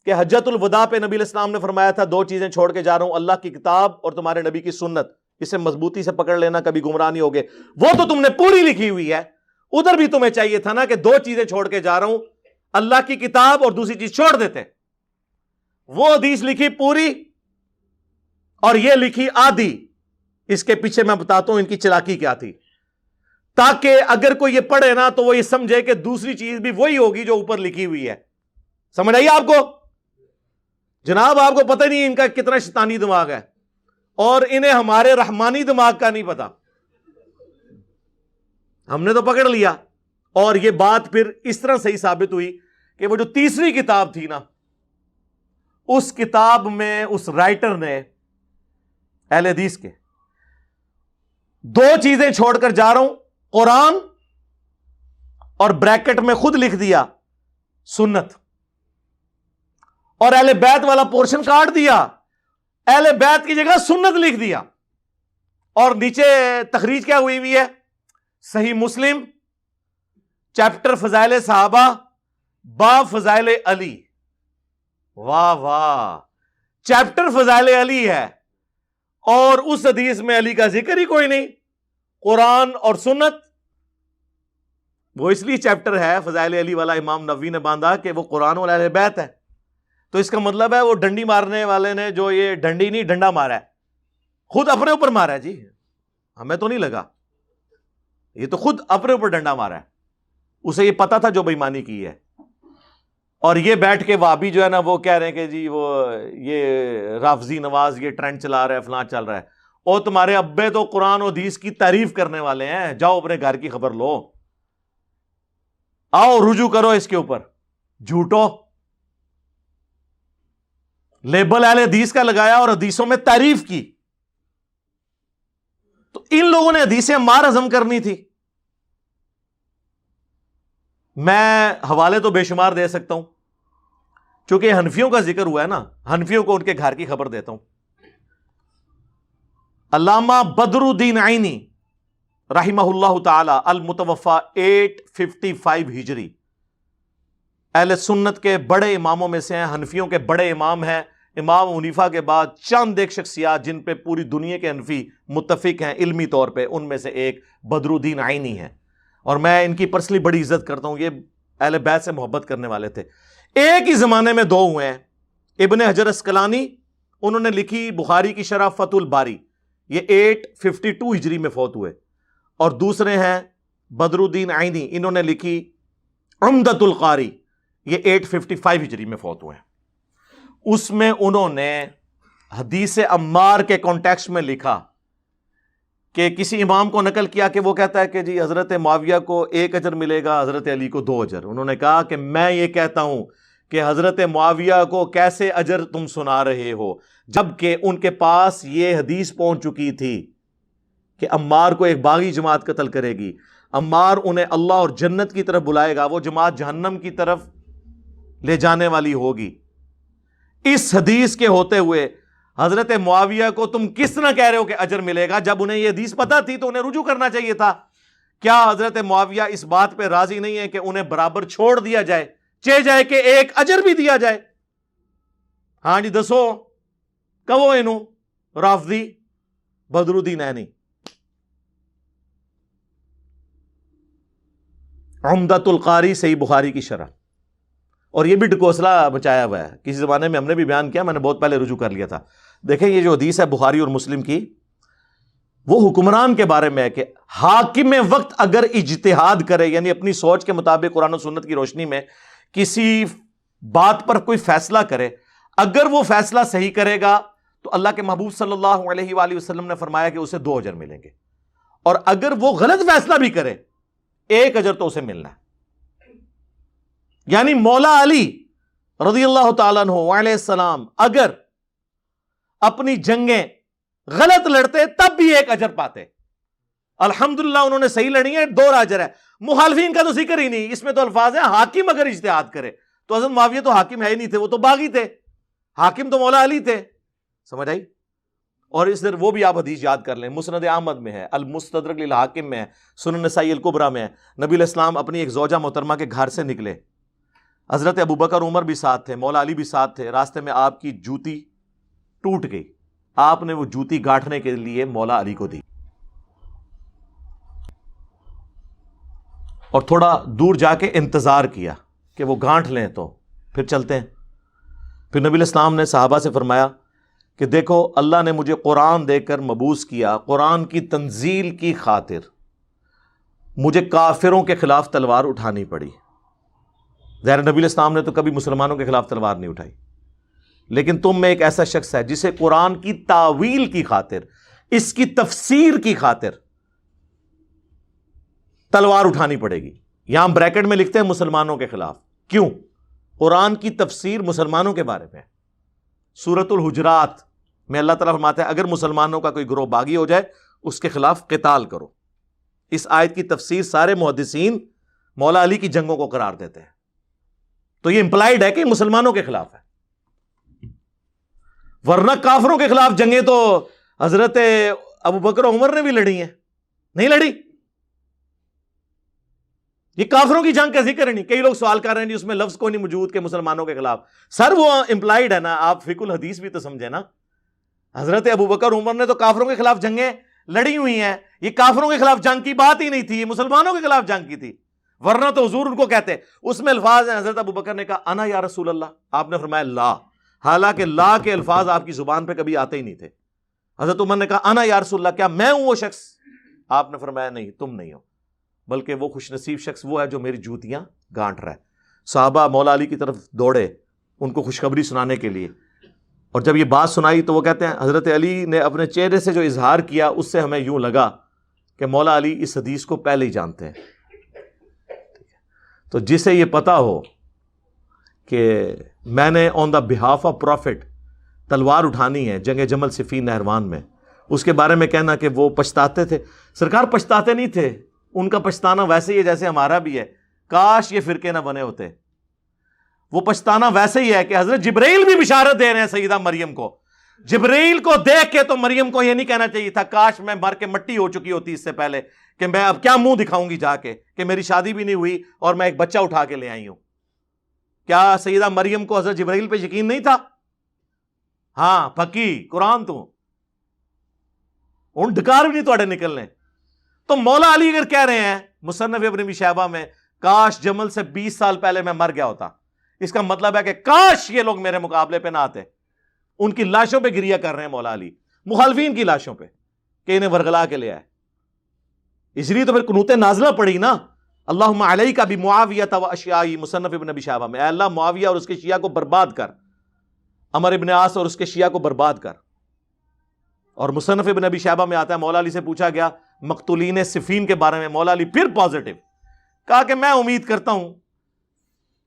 S8: کہ حجۃ الوداع پہ نبی علیہ السلام نے فرمایا تھا 2 چیزیں چھوڑ کے جا رہا ہوں, اللہ کی کتاب اور تمہارے نبی کی سنت, اسے مضبوطی سے پکڑ لینا, کبھی گمراہ نہیں ہوگے. وہ تو تم نے پوری لکھی ہوئی ہے. ادھر بھی تمہیں چاہیے تھا نا کہ 2 چیزیں چھوڑ کے جا رہا ہوں, اللہ کی کتاب اور دوسری چیز چھوڑ دیتے. وہ حدیث لکھی پوری اور یہ لکھی آدھی. اس کے پیچھے میں بتاتا ہوں ان کی چلاکی کیا تھی, تاکہ اگر کوئی یہ پڑھے نا تو وہ یہ سمجھے کہ دوسری چیز بھی وہی ہوگی جو اوپر لکھی ہوئی ہے. سمجھ آئیے آپ کو؟ جناب آپ کو پتہ نہیں ان کا کتنا شیطانی دماغ ہے, اور انہیں ہمارے رحمانی دماغ کا نہیں پتا. ہم نے تو پکڑ لیا, اور یہ بات پھر اس طرح صحیح ثابت ہوئی کہ وہ جو تیسری کتاب تھی نا, اس کتاب میں اس رائٹر نے اہل حدیث کے 2 چیزیں چھوڑ کر جا رہا ہوں, قرآن اور بریکٹ میں خود لکھ دیا سنت, اور اہل بیت والا پورشن کاٹ دیا, اہل بیت کی جگہ سنت لکھ دیا, اور نیچے تخریج کیا ہوئی ہے, صحیح مسلم چیپٹر فضائل صحابہ باب فضائل علی. واہ واہ, چیپٹر فضائل علی ہے اور اس حدیث میں علی کا ذکر ہی کوئی نہیں. قرآن اور سنت, وہ اس لیے چیپٹر ہے فضائل علی والا امام نووی نے باندھا کہ وہ قرآن اور اہل بیت ہے. تو اس کا مطلب ہے وہ ڈنڈی مارنے والے نے جو یہ ڈنڈی نہیں ڈنڈا مارا ہے, خود اپنے اوپر مارا ہے. جی ہمیں تو نہیں لگا, یہ تو خود اپنے اوپر ڈنڈا مارا ہے. اسے یہ پتا تھا جو بےایمانی کی ہے. اور یہ بیٹھ کے وہابی جو ہے نا وہ کہہ رہے ہیں کہ جی وہ یہ رافضی نواز یہ ٹرینڈ چلا رہا ہے, فلاں چل رہا ہے. اور تمہارے ابے تو قرآن و حدیث کی تعریف کرنے والے ہیں, جاؤ اپنے گھر کی خبر لو, آؤ رجوع کرو اس کے اوپر. جھوٹو لیبل اہل حدیث کا لگایا اور حدیثوں میں تعریف کی. تو ان لوگوں نے حدیثیں مار ہضم کرنی تھی. میں حوالے تو بے شمار دے سکتا ہوں, چونکہ حنفیوں کا ذکر ہوا ہے نا, حنفیوں کو ان کے گھر کی خبر دیتا ہوں. علامہ بدر الدین عینی رحمہ اللہ تعالی المتوفا 855 ہجری, اہل سنت کے بڑے اماموں میں سے ہیں, حنفیوں کے بڑے امام ہیں. امام حنیفہ کے بعد چند ایک شخصیات جن پہ پوری دنیا کے حنفی متفق ہیں علمی طور پہ, ان میں سے ایک بدر الدین عینی ہیں, اور میں ان کی پرسنلی بڑی عزت کرتا ہوں. یہ اہل بیت سے محبت کرنے والے تھے. ایک ہی زمانے میں 2 ہوئے ہیں. ابن حجر اسقلانی, انہوں نے لکھی بخاری کی شرح فتح الباری, یہ 852 ہجری میں فوت ہوئے. اور دوسرے ہیں بدر الدین عینی, انہوں نے لکھی عمدۃ القاری, یہ 855 ہجری میں فوت ہوئے. اس میں انہوں نے حدیث عمار کے کانٹیکسٹ میں لکھا کہ کسی امام کو نقل کیا کہ وہ کہتا ہے کہ جی حضرت معاویہ کو 1 اجر ملے گا, حضرت علی کو 2 اجر. انہوں نے کہا کہ میں یہ کہتا ہوں کہ حضرت معاویہ کو کیسے اجر تم سنا رہے ہو, جبکہ ان کے پاس یہ حدیث پہنچ چکی تھی کہ عمار کو ایک باغی جماعت قتل کرے گی, عمار انہیں اللہ اور جنت کی طرف بلائے گا, وہ جماعت جہنم کی طرف لے جانے والی ہوگی. اس حدیث کے ہوتے ہوئے حضرت معاویہ کو تم کس طرح کہہ رہے ہو کہ اجر ملے گا, جب انہیں یہ حدیث پتہ تھی تو انہیں رجوع کرنا چاہیے تھا. کیا حضرت معاویہ اس بات پہ راضی نہیں ہے کہ انہیں برابر چھوڑ دیا جائے, چاہے جائے کہ 1 اجر بھی دیا جائے؟ ہاں جی دسو, کہو انہوں رافضی بدرالدین عینی، عمدۃ القاری صحیح بخاری کی شرح، اور یہ بھی ڈکوسلا مچایا ہوا ہے، کسی زمانے میں ہم نے بھی بیان کیا، میں نے بہت پہلے رجوع کر لیا تھا۔ دیکھیں یہ جو حدیث ہے بخاری اور مسلم کی، وہ حکمران کے بارے میں ہے کہ حاکم وقت اگر اجتہاد کرے، یعنی اپنی سوچ کے مطابق قرآن و سنت کی روشنی میں کسی بات پر کوئی فیصلہ کرے، اگر وہ فیصلہ صحیح کرے گا تو اللہ کے محبوب صلی اللہ علیہ وآلہ وسلم نے فرمایا کہ اسے 2 اجر ملیں گے، اور اگر وہ غلط فیصلہ بھی کرے 1 اجر تو اسے ملنا ہے۔ یعنی مولا علی رضی اللہ تعالیٰ عنہ علیہ السلام اگر اپنی جنگیں غلط لڑتے تب بھی 1 اجر پاتے، الحمدللہ انہوں نے صحیح لڑی ہیں، 2 اجر ہے۔ مخالفین کا تو ذکر ہی نہیں، اس میں تو الفاظ ہیں حاکم اگر اجتہاد کرے، تو حضرت معاویہ تو حاکم ہے ہی نہیں تھے، وہ تو باغی تھے، حاکم تو مولا علی تھے، سمجھ آئی؟ اور اس طرح وہ بھی آپ حدیث یاد کر لیں، مسند احمد میں ہے، المستدرک للحاکم میں ہے، سنن نسائی الکبریٰ میں ہے، نبی علیہ السلام اپنی ایک زوجہ محترمہ کے گھر سے نکلے، حضرت ابوبکر عمر بھی ساتھ تھے، مولا علی بھی ساتھ تھے، راستے میں آپ کی جوتی ٹوٹ گئی، آپ نے وہ جوتی گانٹھنے کے لیے مولا علی کو دی، اور تھوڑا دور جا کے انتظار کیا کہ وہ گانٹھ لیں تو پھر چلتے ہیں۔ پھر نبی علیہ السلام نے صحابہ سے فرمایا کہ دیکھو اللہ نے مجھے قرآن دے کر مبعوث کیا، قرآن کی تنزیل کی خاطر مجھے کافروں کے خلاف تلوار اٹھانی پڑی۔ ظاہر نبی علیہ السلام نے تو کبھی مسلمانوں کے خلاف تلوار نہیں اٹھائی، لیکن تم میں ایک ایسا شخص ہے جسے قرآن کی تاویل کی خاطر، اس کی تفسیر کی خاطر تلوار اٹھانی پڑے گی۔ یہاں بریکٹ میں لکھتے ہیں مسلمانوں کے خلاف، کیوں؟ قرآن کی تفسیر مسلمانوں کے بارے میں، سورۃ الحجرات میں اللہ تعالیٰ فرماتا ہے اگر مسلمانوں کا کوئی گروہ باغی ہو جائے اس کے خلاف قتال کرو۔ اس آیت کی تفسیر سارے محدثین مولا علی کی جنگوں کو قرار دیتے ہیں، تو یہ امپلائڈ ہے کہ مسلمانوں کے خلاف ہے، ورنہ کافروں کے خلاف جنگیں تو حضرت ابوبکر عمر نے بھی لڑی ہیں، نہیں لڑی؟ یہ کافروں کی جنگ کا ذکر نہیں۔ کئی لوگ سوال کر رہے ہیں جی اس میں لفظ کوئی نہیں موجود کہ مسلمانوں کے خلاف، سر وہ امپلائڈ ہے نا، آپ فقہ الحدیث بھی تو سمجھے نا، حضرت ابوبکر عمر نے تو کافروں کے خلاف جنگیں لڑی ہوئی ہیں، یہ کافروں کے خلاف جنگ کی بات ہی نہیں تھی، یہ مسلمانوں کے خلاف جنگ کی تھی، ورنہ تو حضور ان کو کہتے، اس میں الفاظ ہیں، حضرت ابوبکر نے کہا انا یا رسول اللہ، آپ نے فرمایا لا، حالانکہ لا کے الفاظ آپ کی زبان پہ کبھی آتے ہی نہیں تھے۔ حضرت عمر نے کہا انا یا رسول اللہ، کیا میں ہوں وہ شخص؟ آپ نے فرمایا نہیں تم نہیں ہو، بلکہ وہ خوش نصیب شخص وہ ہے جو میری جوتیاں گانٹ رہا ہے۔ صحابہ مولا علی کی طرف دوڑے ان کو خوشخبری سنانے کے لیے، اور جب یہ بات سنائی تو وہ کہتے ہیں حضرت علی نے اپنے چہرے سے جو اظہار کیا اس سے ہمیں یوں لگا کہ مولا علی اس حدیث کو پہلے ہی جانتے ہیں۔ تو جسے یہ پتا ہو کہ میں نے آن دا بہاف آف پروفٹ تلوار اٹھانی ہے جنگ جمل صفین نہروان میں، اس کے بارے میں کہنا کہ وہ پچھتاتے تھے، سرکار پچھتاتے نہیں تھے، ان کا پچھتانا ویسے ہی ہے جیسے ہمارا بھی ہے، کاش یہ فرقے نہ بنے ہوتے۔ وہ پچھتانا ویسے ہی ہے کہ حضرت جبرائیل بھی بشارت دے رہے ہیں سیدہ مریم کو، جبرائیل کو دیکھ کے تو مریم کو یہ نہیں کہنا چاہیے تھا کاش میں مر کے مٹی ہو چکی ہوتی اس سے پہلے، کہ میں اب کیا منہ دکھاؤں گی جا کے کہ میری شادی بھی نہیں ہوئی اور میں ایک بچہ اٹھا کے لے آئی ہوں۔ کیا سیدہ مریم کو حضرت جبرائیل پہ یقین نہیں تھا؟ ہاں پکی قرآن تو ان ڈکار بھی نہیں توڑے نکلنے۔ تو مولا علی اگر کہہ رہے ہیں مصنف ابن ابی شیبہ میں کاش جمل سے 20 سال پہلے میں مر گیا ہوتا، اس کا مطلب ہے کہ کاش یہ لوگ میرے مقابلے پہ نہ آتے۔ ان کی لاشوں پہ گریہ کر رہے ہیں مولا علی، مخالفین کی لاشوں پہ کہ انہیں ورغلا کے لے آئے۔ اس لیے تو پھر قنوت نازلہ پڑی نا، اللہم علیک بمعاویہ و اشیائی، مصنف ابن ابی شیبہ میں، اے اللہ معاویہ اور اس کے شیعہ کو برباد کر، عمر ابن عاص اور اس کے شیعہ کو برباد کر۔ اور مصنف ابن ابی شیبہ میں آتا ہے مولا علی سے پوچھا گیا مقتولین صفین کے بارے میں، مولا علی پھر پازیٹو کہا کہ میں امید کرتا ہوں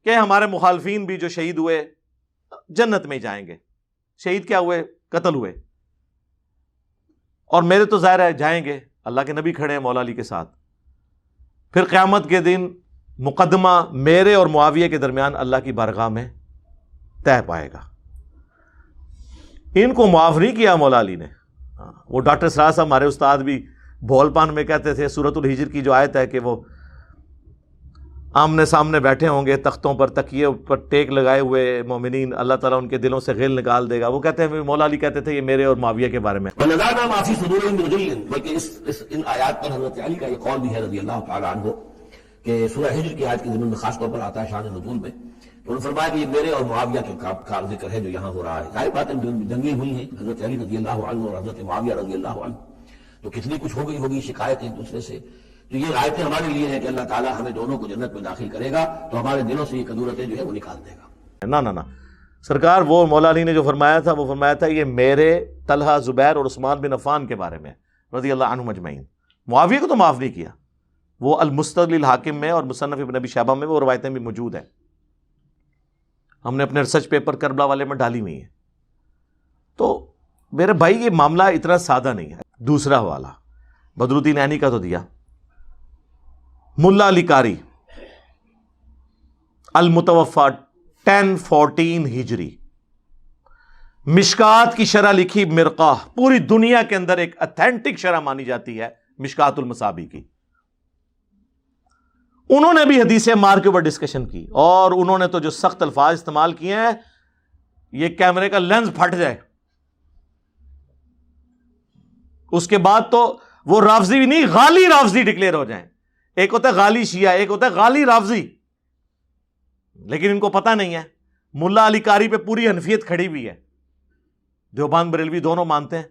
S8: کہ ہمارے مخالفین بھی جو شہید ہوئے جنت میں جائیں گے۔ شہید کیا ہوئے؟ قتل ہوئے، اور میرے تو ظاہر ہے جائیں گے، اللہ کے نبی کھڑے ہیں مولا علی کے ساتھ۔ پھر قیامت کے دن مقدمہ میرے اور معاویہ کے درمیان اللہ کی بارگاہ میں طے پائے گا۔ ان کو معاف نہیں کیا مولا علی نے۔ وہ ڈاکٹر سراج صاحب ہمارے استاد بھی بھول پان میں کہتے تھے سورۃ الحجر کی جو آیت ہے کہ وہ آمنے سامنے بیٹھے ہوں گے تختوں پر، تکیے پر ٹیک لگائے ہوئے مومنین، اللہ تعالیٰ ان کے دلوں سے غل نکال دے گا. وہ کہتے ہیں، مولا علی کہتے تھے یہ میرے اور معاویہ کے بارے میں.
S9: وَنَزَعْنَا مَا فِي صُدُورِهِم مِّن غِلٍّ، بلکہ ان آیات پر حضرت علی کا یہ قول بھی ہے رضی اللہ تعالیٰ عنہ کہ سورہ ہجر کی آیت کے ضمن میں خاص طور پر آتا ہے شان نزول میں. تو انہوں نے فرمایا کہ یہ میرے اور معاویہ کے کا ذکر ہے جو یہاں ہو رہا ہے. ظاہر بات ہے جنگیں ہوئی ہیں حضرت علی رضی اللہ عنہ اور حضرت معاویہ رضی اللہ عنہ، تو کتنی کچھ ہو گئی ہوگی شکایت ایک دوسرے سے. تو یہ آیتیں ہمارے لیے ہیں کہ اللہ تعالیٰ ہمیں دونوں کو جنت میں داخل کرے گا تو ہمارے دلوں سے یہ قدورتیں جو ہے وہ نکال دے گا.
S8: نہ سرکار وہ مولا علی نے جو فرمایا تھا وہ فرمایا تھا یہ میرے، طلحہ، زبیر اور عثمان بن عفان کے بارے میں رضی اللہ عنہم اجمعین. معاویہ کو تو معاف نہیں کیا. وہ المستدل الحاکم میں اور مصنف ابن ابی شیبہ میں وہ روایتیں بھی موجود ہیں، ہم نے اپنے ریسرچ پیپر کربلا والے میں ڈالی ہوئی ہیں. تو میرے بھائی یہ معاملہ اتنا سادہ نہیں ہے. دوسرا حوالہ بدر الدین عینی کا تو دیا. ملا علی قاری المتوفا 1014 ہجری، مشکات کی شرح لکھی مرقاہ، پوری دنیا کے اندر ایک اتھینٹک شرح مانی جاتی ہے مشکات المصابی کی. انہوں نے بھی حدیث عمار کے اوپر ڈسکشن کی، اور انہوں نے تو جو سخت الفاظ استعمال کیے ہیں، یہ کیمرے کا لینز پھٹ جائے. اس کے بعد تو وہ رافضی بھی نہیں، غالی رافضی ڈکلیئر ہو جائیں. ایک ہوتا ہے غالی شیعہ، ایک ہوتا ہے غالی رافضی. لیکن ان کو پتہ نہیں ہے ملا علی قاری پہ پوری حنفیت کھڑی ہوئی ہے. دیوبند بریلوی دونوں مانتے ہیں،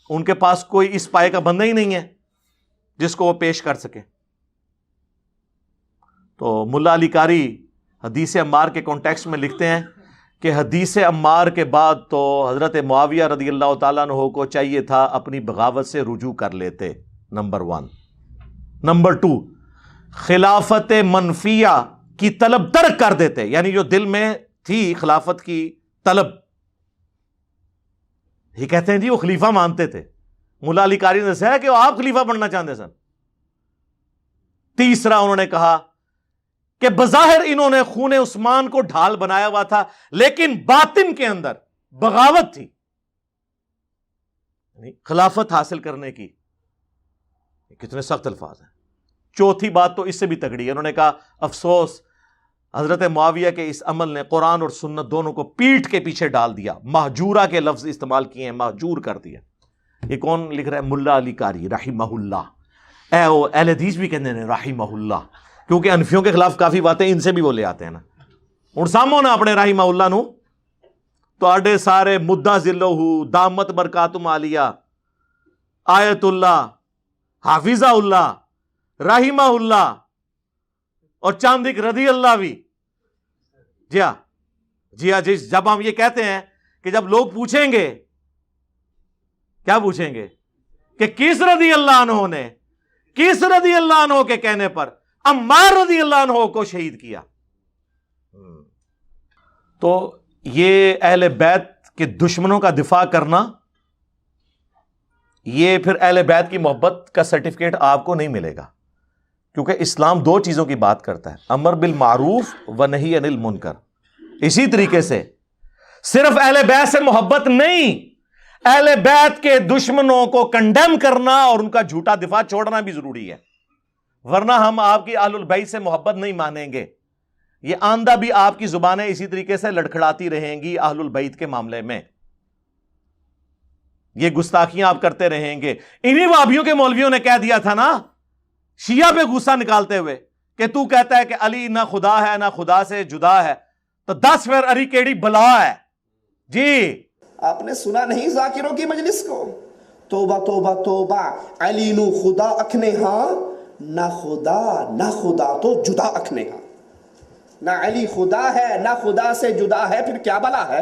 S8: ان کے پاس کوئی اس پائے کا بندہ ہی نہیں ہے جس کو وہ پیش کر سکے. تو ملا علی قاری حدیث عمار کے کانٹیکسٹ میں لکھتے ہیں کہ حدیث عمار کے بعد تو حضرت معاویہ رضی اللہ تعالیٰ عنہ کو چاہیے تھا اپنی بغاوت سے رجوع کر لیتے. نمبر 1. نمبر 2، خلافت منفیہ کی طلب ترک کر دیتے، یعنی جو دل میں تھی خلافت کی طلب. یہ کہتے ہیں جی وہ خلیفہ مانتے تھے. ملا علی قاری نے دسایا کہ وہ آپ خلیفہ بننا چاہتے سن. تیسرا انہوں نے کہا کہ بظاہر انہوں نے خون عثمان کو ڈھال بنایا ہوا تھا، لیکن باطن کے اندر بغاوت تھی خلافت حاصل کرنے کی. کتنے سخت الفاظ ہیں. چوتھی بات تو اس سے بھی تگڑی ہے. انہوں نے کہا افسوس حضرت معاویہ کے اس عمل نے قرآن اور سنت دونوں کو پیٹھ کے پیچھے ڈال دیا. مہجورہ کے لفظ استعمال کیے ہیں، مہجور کر دیا. یہ کون لکھ رہا ہے؟ ملا علی قاری رحمہ اللہ. اہل حدیث بھی کہتے ہیں رحمہ اللہ، کیونکہ انفیوں کے خلاف کافی باتیں ان سے بھی وہ لے آتے ہیں نا. ہوں سامو نا اپنے رحمہ اللہ نو تو آڈے سارے مدہ ذلہ دامت برکاتم عالیہ، آیت اللہ، حافظہ اللہ، رحمہ اللہ اور چاندک رضی اللہ بھی. جی ہاں جی. جب ہم یہ کہتے ہیں کہ جب لوگ پوچھیں گے، کیا پوچھیں گے کہ کس رضی اللہ عنہ نے کس رضی اللہ عنہ کے کہنے پر عمار رضی اللہ عنہ کو شہید کیا، تو یہ اہل بیت کے دشمنوں کا دفاع کرنا، یہ پھر اہل بیت کی محبت کا سرٹیفکیٹ آپ کو نہیں ملے گا. کیونکہ اسلام 2 چیزوں کی بات کرتا ہے، امر بالمعروف و نہی عن المنکر. اسی طریقے سے صرف اہل بیت سے محبت نہیں، اہل بیت کے دشمنوں کو کنڈیم کرنا اور ان کا جھوٹا دفاع چھوڑنا بھی ضروری ہے. ورنہ ہم آپ کی اہل البیت سے محبت نہیں مانیں گے. یہ آندہ بھی آپ کی زبانیں اسی طریقے سے لڑکھڑاتی رہیں گی اہل البیت کے معاملے میں. یہ گستاخیاں آپ کرتے رہیں گے. انہی وہابیوں کے مولویوں نے کہہ دیا تھا نا شیعہ پہ غصہ نکالتے ہوئے کہ تو کہتا ہے کہ علی نہ خدا ہے نہ خدا سے جدا ہے، تو 10 پھر علی کیڑی بلا ہے. جی
S3: آپ نے سنا نہیں ذاکروں کی مجلس کو؟ توبہ توبہ توبہ، علی نو خدا اکھنے ہاں، نہ خدا تو جدا اکھنے ہاں. نہ علی خدا ہے نہ خدا سے جدا ہے، پھر کیا بلا ہے؟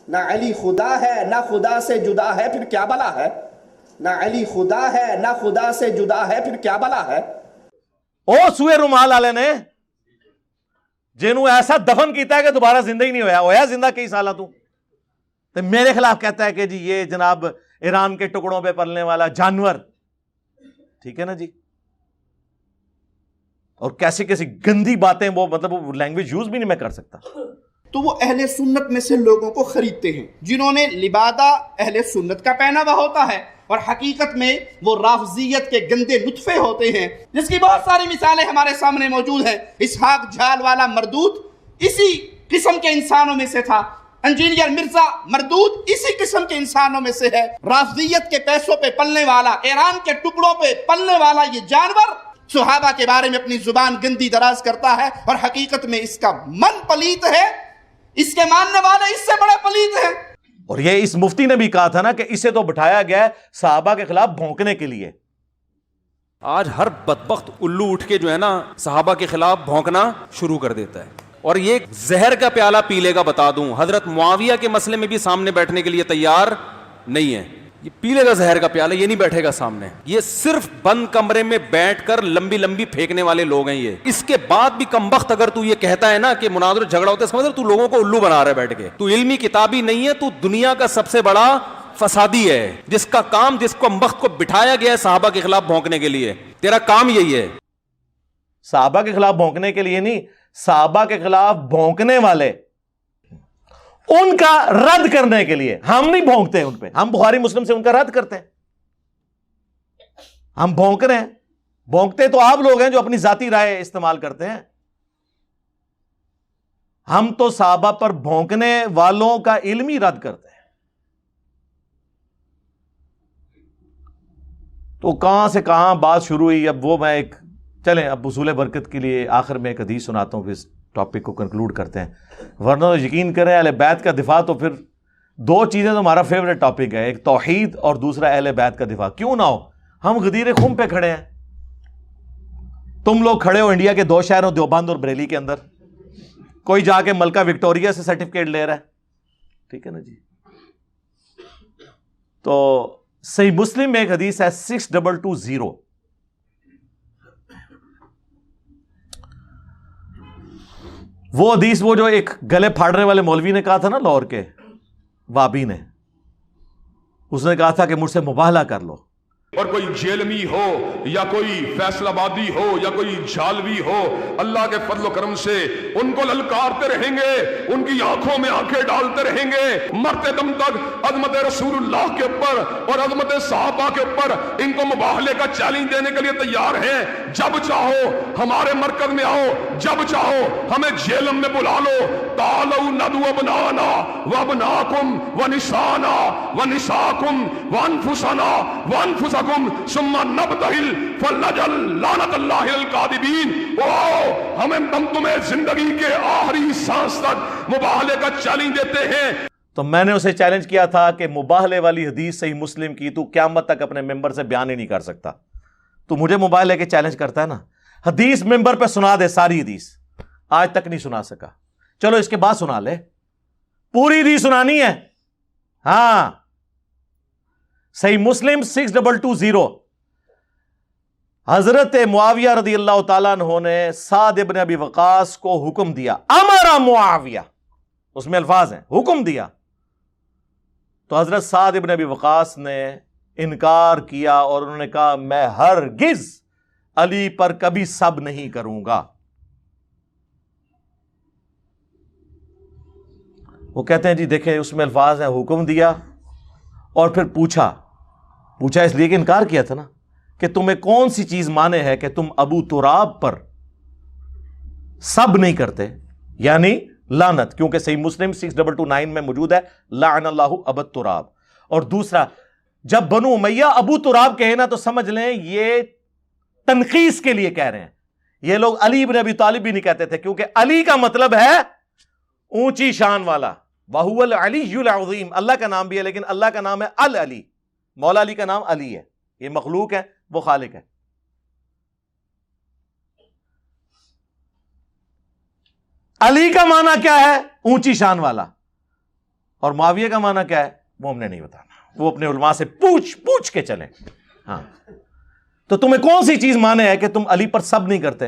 S3: نہ علی خدا ہے نہ خدا سے جدا ہے، پھر کیا بلا ہے؟ نہ علی خدا ہے نہ خدا سے جدا ہے، پھر کیا بلا ہے؟
S8: او سوئے رومال والے نے جنہوں ایسا دفن کیتا ہے کہ دوبارہ زندہ ہی نہیں ہویا زندہ کئی سالہ تو میرے خلاف کہتا ہے کہ جی یہ جناب ایران کے ٹکڑوں پہ پلنے والا جانور. ٹھیک ہے نا جی. اور کیسی کیسی گندی باتیں وہ وہ لینگویج یوز بھی نہیں میں کر سکتا.
S3: تو وہ اہل سنت میں سے لوگوں کو خریدتے ہیں جنہوں نے لبادہ اہل سنت کا پہنا ہوا ہوتا ہے اور حقیقت میں وہ رافضیت کے گندے نطفے ہوتے ہیں، جس کی بہت ساری مثالیں ہمارے سامنے موجود ہیں۔ اسحاق جھال والا مردود اسی قسم کے انسانوں میں سے تھا، انجینئر مرزا مردود اسی قسم کے انسانوں میں سے ہے۔ رافضیت کے پیسوں پہ پلنے والا، ایران کے ٹکڑوں پہ پلنے والا یہ جانور صحابہ کے بارے میں اپنی زبان گندی دراز کرتا ہے، اور حقیقت میں اس کا من پلیت ہے، اس کے ماننے والے اس سے بڑے پلیت ہیں۔
S8: اور یہ اس مفتی نے بھی کہا تھا نا کہ اسے تو بٹھایا گیا ہے صحابہ کے خلاف بھونکنے کے لیے۔
S5: آج ہر بدبخت الو اٹھ کے جو ہے نا صحابہ کے خلاف بھونکنا شروع کر دیتا ہے، اور یہ زہر کا پیالہ پی لے گا، بتا دوں حضرت معاویہ کے مسئلے میں بھی سامنے بیٹھنے کے لیے تیار نہیں ہے۔ یہ پی لے گا زہر کا پیالہ، یہ نہیں بیٹھے گا سامنے۔ یہ صرف بند کمرے میں بیٹھ کر لمبی لمبی پھینکنے والے لوگ ہیں یہ۔ اس کے بعد بھی کمبخت اگر تو یہ کہتا ہے نا کہ مناظر جھگڑا ہوتا ہے، اس کا مطلب تو لوگوں کو الو بنا رہا ہے بیٹھ کے۔ تو علمی کتابی نہیں ہے، تو دنیا کا سب سے بڑا فسادی ہے، جس کا کام، جس کمبخت کو بٹھایا گیا ہے صحابہ کے خلاف بھونکنے کے لیے، تیرا کام یہی ہے۔
S8: صحابہ کے خلاف بھونکنے کے لیے نہیں، صحابہ کے خلاف بھونکنے والے ان کا رد کرنے کے لیے۔ ہم نہیں بھونکتے ان پہ، ہم بخاری مسلم سے ان کا رد کرتے ہیں۔ ہم بھونک رہے ہیں، بھونکتے تو آپ لوگ ہیں جو اپنی ذاتی رائے استعمال کرتے ہیں۔ ہم تو صحابہ پر بھونکنے والوں کا علمی رد کرتے ہیں۔ تو کہاں سے کہاں بات شروع ہوئی، اب وہ میں ایک چلیں اب حصول برکت کے لیے آخر میں ایک حدیث سناتا ہوں، پھر اس ٹاپک کو کنکلوڈ کرتے ہیں۔ ورنہ یقین کریں اہل بیت کا دفاع تو پھر دو چیزیں تو ہمارا فیوریٹ ٹاپک ہے، ایک توحید اور دوسرا اہل بیت کا دفاع۔ کیوں نہ ہو، ہم غدیر خم پہ کھڑے ہیں، تم لوگ کھڑے ہو انڈیا کے دو شہروں دیوبند اور بریلی کے اندر، کوئی جا کے ملکہ وکٹوریہ سے سرٹیفکیٹ لے رہا ہے، ٹھیک ہے نا جی۔ تو صحیح مسلم میں ایک حدیث ہے 6220، وہ حدیث وہ جو ایک گلے پھاڑنے والے مولوی نے کہا تھا نا لاہور کے وابی نے، اس نے کہا تھا کہ مجھ سے مباہلہ کر لو۔
S2: اور کوئی جیلمی ہو یا کوئی فیصل آبادی ہو یا کوئی جھالوی ہو، اللہ کے فضل و کرم سے ان کو للکارتے رہیں گے، ان کی آنکھوں میں آنکھیں ڈالتے رہیں گے، مرتے دم تک عظمت رسول اللہ کے اوپر اور عظمت صحابہ کے اوپر ان کو مباہلے کا چیلنج دینے کے لیے تیار ہیں۔ جب چاہو ہمارے مرکز میں آؤ، جب چاہو ہمیں جیلم میں بلا لو، تعالوا ندعو ابنانا وابناکم ونسانا ونساکم وانفسنا وانفسکم ثم نبتہل فلنجعل لعنت اللہ الکاذبین۔ ہمیں ہم تمہیں زندگی کے آخری سانس تک مباہلے کا چیلنج دیتے ہیں۔
S8: تو میں نے اسے چیلنج کیا تھا کہ مباہلے والی حدیث صحیح مسلم کی تو قیامت تک اپنے ممبر سے بیان ہی نہیں کر سکتا، تو مجھے موبائل لے کے چیلنج کرتا ہے نا، حدیث ممبر پہ سنا دے ساری حدیث، آج تک نہیں سنا سکا، چلو اس کے بعد سنا لے، پوری حدیث سنانی ہے۔ ہاں صحیح مسلم 6220، حضرت معاویہ رضی اللہ تعالیٰ عنہ نے سعد ابن ابی وقاص کو حکم دیا، امر معاویہ، اس میں الفاظ ہیں حکم دیا، تو حضرت سعد ابن ابی وقاص نے انکار کیا اور انہوں نے کہا میں ہرگز علی پر کبھی سب نہیں کروں گا۔ وہ کہتے ہیں جی دیکھیں اس میں الفاظ ہیں حکم دیا، اور پھر پوچھا اس لیے کہ انکار کیا تھا نا کہ تمہیں کون سی چیز مانے ہے کہ تم ابو تراب پر سب نہیں کرتے، یعنی لعنت، کیونکہ صحیح مسلم 6229 میں موجود ہے لعن اللہ ابا تراب۔ اور دوسرا جب بنو امیہ ابو تراب کہے نا تو سمجھ لیں یہ تنقیص کے لیے کہہ رہے ہیں، یہ لوگ علی ابن ابی طالب بھی نہیں کہتے تھے، کیونکہ علی کا مطلب ہے اونچی شان والا، وَهُوَ الْعَلِيُّ الْعَظِيمُ، اللہ کا نام بھی ہے لیکن اللہ کا نام ہے العلی، مولا علی کا نام علی ہے، یہ مخلوق ہے وہ خالق ہے۔ علی کا معنی کیا ہے؟ اونچی شان والا، اور معاویہ کا معنی کیا ہے وہ ہم نے نہیں بتانا، وہ اپنے علماء سے پوچھ کے چلیں۔ ہاں تو تمہیں کون سی چیز مانے ہے کہ تم علی پر سب نہیں کرتے؟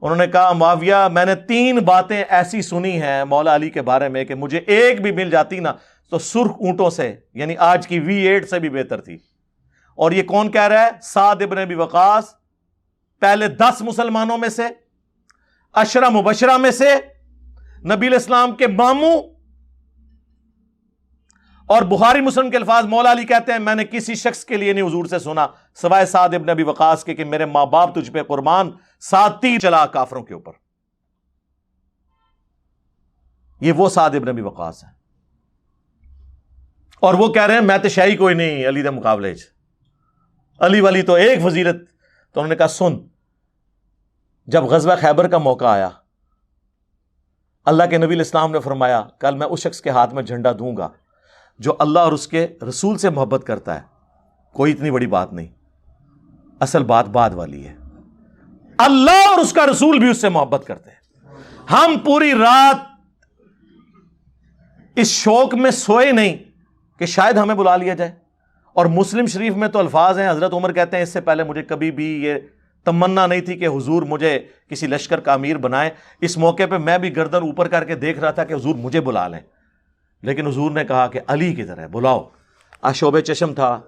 S8: انہوں نے کہا معاویہ میں نے 3 باتیں ایسی سنی ہیں مولا علی کے بارے میں کہ مجھے ایک بھی مل جاتی نا تو سرخ اونٹوں سے، یعنی آج کی V8 سے بھی بہتر تھی۔ اور یہ کون کہہ رہا ہے؟ سعد ابن ابی وقاص، پہلے 10 مسلمانوں میں سے، 10 مبشرہ میں سے، نبی علیہ السلام کے ماموں، اور بخاری مسلم کے الفاظ، مولا علی کہتے ہیں میں نے کسی شخص کے لیے نہیں حضور سے سنا سوائے سعد ابن ابی وقاص کے کہ میرے ماں باپ تجھ پہ قربان، 7 تیر چلا کافروں کے اوپر. یہ وہ سعد ابن ابی وقاص ہے. اور وہ کہہ رہے ہیں میں تو شاہی کوئی نہیں علی دے مقابلے علی والی تو ایک فضیلت. تو انہوں نے کہا سن، جب غزوہ خیبر کا موقع آیا، اللہ کے نبی الاسلام نے فرمایا کل میں اس شخص کے ہاتھ میں جھنڈا دوں گا جو اللہ اور اس کے رسول سے محبت کرتا ہے. کوئی اتنی بڑی بات نہیں، اصل بات بعد والی ہے. اللہ اور اس کا رسول بھی اس سے محبت کرتے ہیں. ہم پوری رات اس شوق میں سوئے نہیں کہ شاید ہمیں بلا لیا جائے. اور مسلم شریف میں تو الفاظ ہیں، حضرت عمر کہتے ہیں اس سے پہلے مجھے کبھی بھی یہ تمنا نہیں تھی کہ حضور مجھے کسی لشکر کا امیر بنائے. اس موقع پہ میں بھی گردن اوپر کر کے دیکھ رہا تھا کہ حضور مجھے بلا لیں، لیکن حضور نے کہا کہ علی کی طرح بلاؤ. آشوب چشم تھا،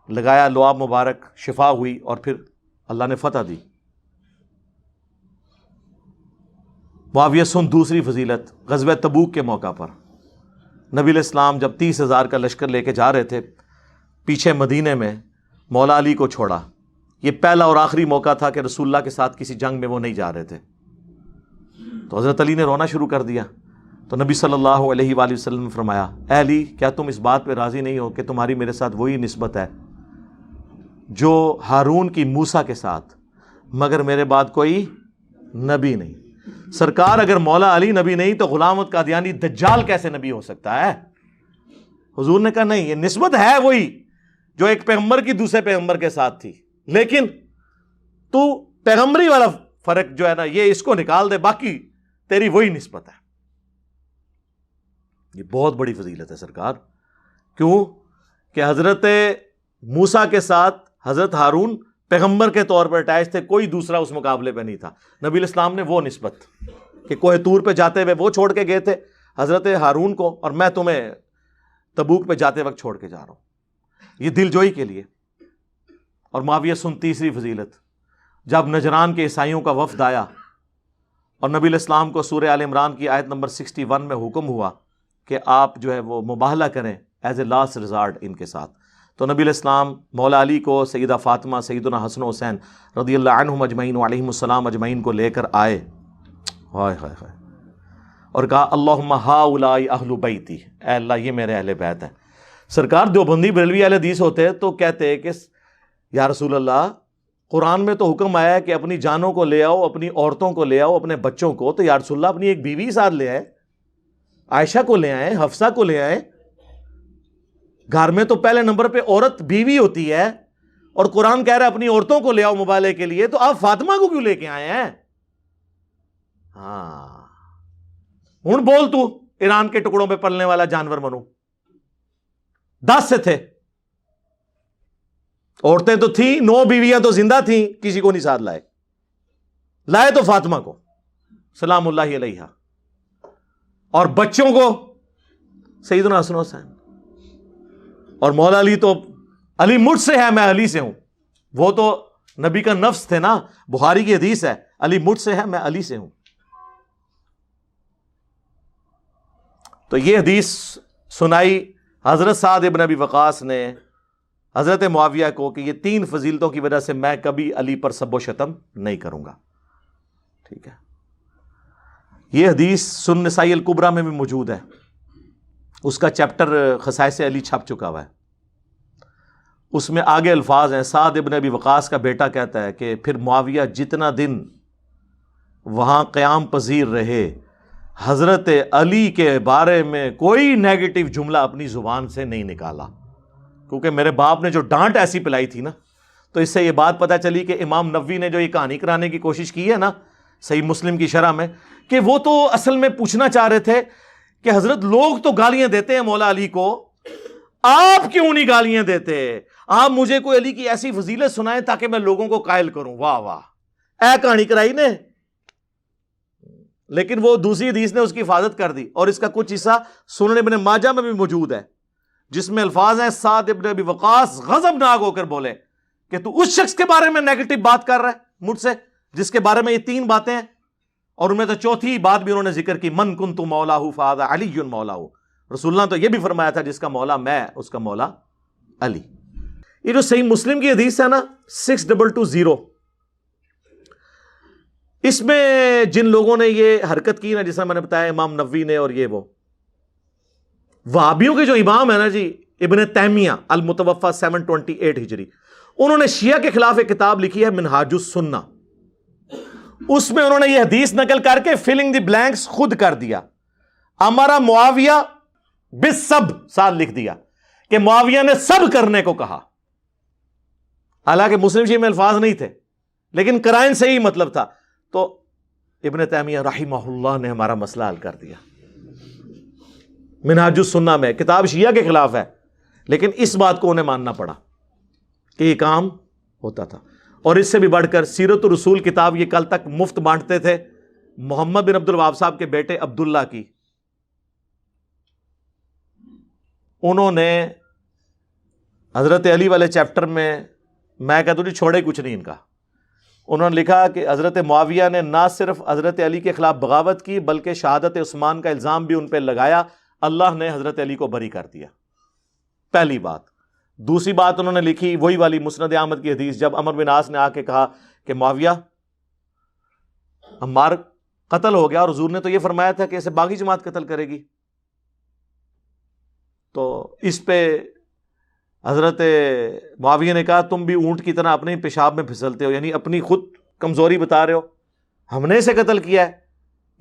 S8: لگایا لعاب مبارک، شفا ہوئی اور پھر اللہ نے فتح دی. معاویہ سن دوسری فضیلت، غزوہ تبوک کے موقع پر نبی علیہ السلام جب 30,000 کا لشکر لے کے جا رہے تھے، پیچھے مدینے میں مولا علی کو چھوڑا. یہ پہلا اور آخری موقع تھا کہ رسول اللہ کے ساتھ کسی جنگ میں وہ نہیں جا رہے تھے. تو حضرت علی نے رونا شروع کر دیا. تو نبی صلی اللہ علیہ وآلہ وسلم نے فرمایا اے علی، کیا تم اس بات پہ راضی نہیں ہو کہ تمہاری میرے ساتھ وہی نسبت ہے جو ہارون کی موسیٰ کے ساتھ، مگر میرے بعد کوئی نبی نہیں. سرکار اگر مولا علی نبی نہیں تو غلام احمد قادیانی دجال کیسے نبی ہو سکتا ہے؟ حضور نے کہا نہیں، یہ نسبت ہے وہی جو ایک پیغمبر کی دوسرے پیغمبر کے ساتھ تھی، لیکن تو پیغمبری والا فرق جو ہے نا یہ اس کو نکال دے، باقی تیری وہی نسبت ہے. یہ بہت بڑی فضیلت ہے سرکار. کیوں کہ حضرت موسیٰ کے ساتھ حضرت ہارون پیغمبر کے طور پر اٹیچ تھے، کوئی دوسرا اس مقابلے پہ نہیں تھا. نبی علیہ السلام نے وہ نسبت کہ کوہ طور پہ جاتے ہوئے وہ چھوڑ کے گئے تھے حضرت ہارون کو، اور میں تمہیں تبوک پہ جاتے وقت چھوڑ کے جا رہا ہوں، یہ دل جوئی کے لیے. اور معاویہ سن تیسری فضیلت، جب نجران کے عیسائیوں کا وفد آیا اور نبی علیہ السلام کو سورہ آل عمران کی آیت نمبر 61 میں حکم ہوا کہ آپ جو ہے وہ مباہلہ کریں ایز اے لاسٹ ریزارٹ ان کے ساتھ، تو نبی علیہ السلام مولا علی کو، سیدہ فاطمہ، سیدنا حسن و حسین رضی اللہ عنہم اجمعین وعلیہم السلام اجمعین کو لے کر آئے، ہائے ہائے ہائے، اور کہا اللہم ہؤلاء اہل بیتی، اے اللہ یہ میرے اہل بیت ہیں. سرکار دیوبندی بریلوی اہل حدیث ہوتے تو کہتے کہ یا رسول اللہ قرآن میں تو حکم آیا ہے کہ اپنی جانوں کو لے آؤ، اپنی عورتوں کو لے آؤ، اپنے بچوں کو، تو یا رسول اللہ اپنی ایک بیوی ساتھ لے آئے، عائشہ کو لے آئے، حفصہ کو لے آئے. گھر میں تو پہلے نمبر پہ عورت بیوی ہوتی ہے، اور قرآن کہہ رہا ہے اپنی عورتوں کو لے آؤ مبالغے کے لیے، تو آپ فاطمہ کو کیوں لے کے آئے ہیں؟ ہاں ہن بول تو ایران کے ٹکڑوں پہ پلنے والا جانور منو. 10 سے تھے، عورتیں تو تھیں، 9 بیویاں تو زندہ تھیں، کسی کو نہیں ساتھ لائے تو فاطمہ کو سلام اللہ علیہا، اور بچوں کو سیدنا حسن و حسین. اور مولا علی تو علی مجھ سے ہے میں علی سے ہوں، وہ تو نبی کا نفس تھے نا، بخاری کی حدیث ہے علی مجھ سے ہے میں علی سے ہوں. تو یہ حدیث سنائی حضرت سعد ابن ابی وقاص نے حضرت معاویہ کو کہ یہ 3 فضیلتوں کی وجہ سے میں کبھی علی پر سب و شتم نہیں کروں گا. ٹھیک ہے، یہ حدیث سنن نسائی الکبریٰ میں بھی موجود ہے، اس کا چیپٹر خصائص علی چھپ چکا ہوا ہے. اس میں آگے الفاظ ہیں، سعد ابن ابی وقاص کا بیٹا کہتا ہے کہ پھر معاویہ جتنا دن وہاں قیام پذیر رہے، حضرت علی کے بارے میں کوئی نیگیٹو جملہ اپنی زبان سے نہیں نکالا، کیونکہ میرے باپ نے جو ڈانٹ ایسی پلائی تھی نا. تو اس سے یہ بات پتہ چلی کہ امام نووی نے جو یہ کہانی کرانے کی کوشش کی ہے نا صحیح مسلم کی شرح میں، کہ وہ تو اصل میں پوچھنا چاہ رہے تھے کہ حضرت لوگ تو گالیاں دیتے ہیں مولا علی کو، آپ کیوں نہیں گالیاں دیتے؟ آپ مجھے کوئی علی کی ایسی فضیلت سنائیں تاکہ میں لوگوں کو قائل کروں. واہ واہ، اے کہانی کرائی نے. لیکن وہ دوسری حدیث نے اس کی حفاظت کر دی، اور اس کا کچھ حصہ سنن ابن ماجہ میں بھی موجود ہے، جس میں الفاظ ہیں سعد ابن ابی وقاص غضبناک ہو کر بولے کہ تو اس شخص کے بارے میں نیگیٹو بات کر رہا ہے مجھ سے جس کے بارے میں یہ 3 باتیں ہیں، اور ان میں تو چوتھی بات بھی انہوں نے ذکر کی، من کنت مولاہ فہذا علی مولاہ، رسول اللہ تو یہ بھی فرمایا تھا جس کا مولا میں اس کا مولا علی. یہ جو صحیح مسلم کی حدیث ہے نا 6220، اس میں جن لوگوں نے یہ حرکت کی نا، جیسا میں نے بتایا امام نووی نے اور یہ وہ وہابیوں کے جو امام ہے نا جی ابن تیمیہ المتوفا 728 ہجری، انہوں نے شیعہ کے خلاف ایک کتاب لکھی ہے منہاج السنہ. اس میں انہوں نے یہ حدیث نقل کر کے فلنگ دی بلینکس خود کر دیا. ہمارا معاویہ بالسب ساتھ لکھ دیا کہ معاویہ نے سب کرنے کو کہا، حالانکہ مسلم شریف میں الفاظ نہیں تھے لیکن قرائن سے ہی مطلب تھا. تو ابن تیمیہ رحمہ اللہ نے ہمارا مسئلہ حل کر دیا منہاج السنہ میں. کتاب شیعہ کے خلاف ہے لیکن اس بات کو انہیں ماننا پڑا کہ یہ کام ہوتا تھا. اور اس سے بھی بڑھ کر سیرت الرسول کتاب یہ کل تک مفت بانٹتے تھے محمد بن عبد الوہاب صاحب کے بیٹے عبداللہ کی. انہوں نے حضرت علی والے چیپٹر میں کہتا ہوں چھوڑے کچھ نہیں ان کا. انہوں نے لکھا کہ حضرت معاویہ نے نہ صرف حضرت علی کے خلاف بغاوت کی بلکہ شہادت عثمان کا الزام بھی ان پہ لگایا. اللہ نے حضرت علی کو بری کر دیا. پہلی بات. دوسری بات انہوں نے لکھی وہی والی مسند احمد کی حدیث، جب عمرو بن عاص نے آ کے کہا کہ معاویہ عمار قتل ہو گیا اور حضور نے تو یہ فرمایا تھا کہ اسے باغی جماعت قتل کرے گی، تو اس پہ حضرت معاویہ نے کہا تم بھی اونٹ کی طرح اپنے پیشاب میں پھسلتے ہو، یعنی اپنی خود کمزوری بتا رہے ہو. ہم نے اسے قتل کیا ہے،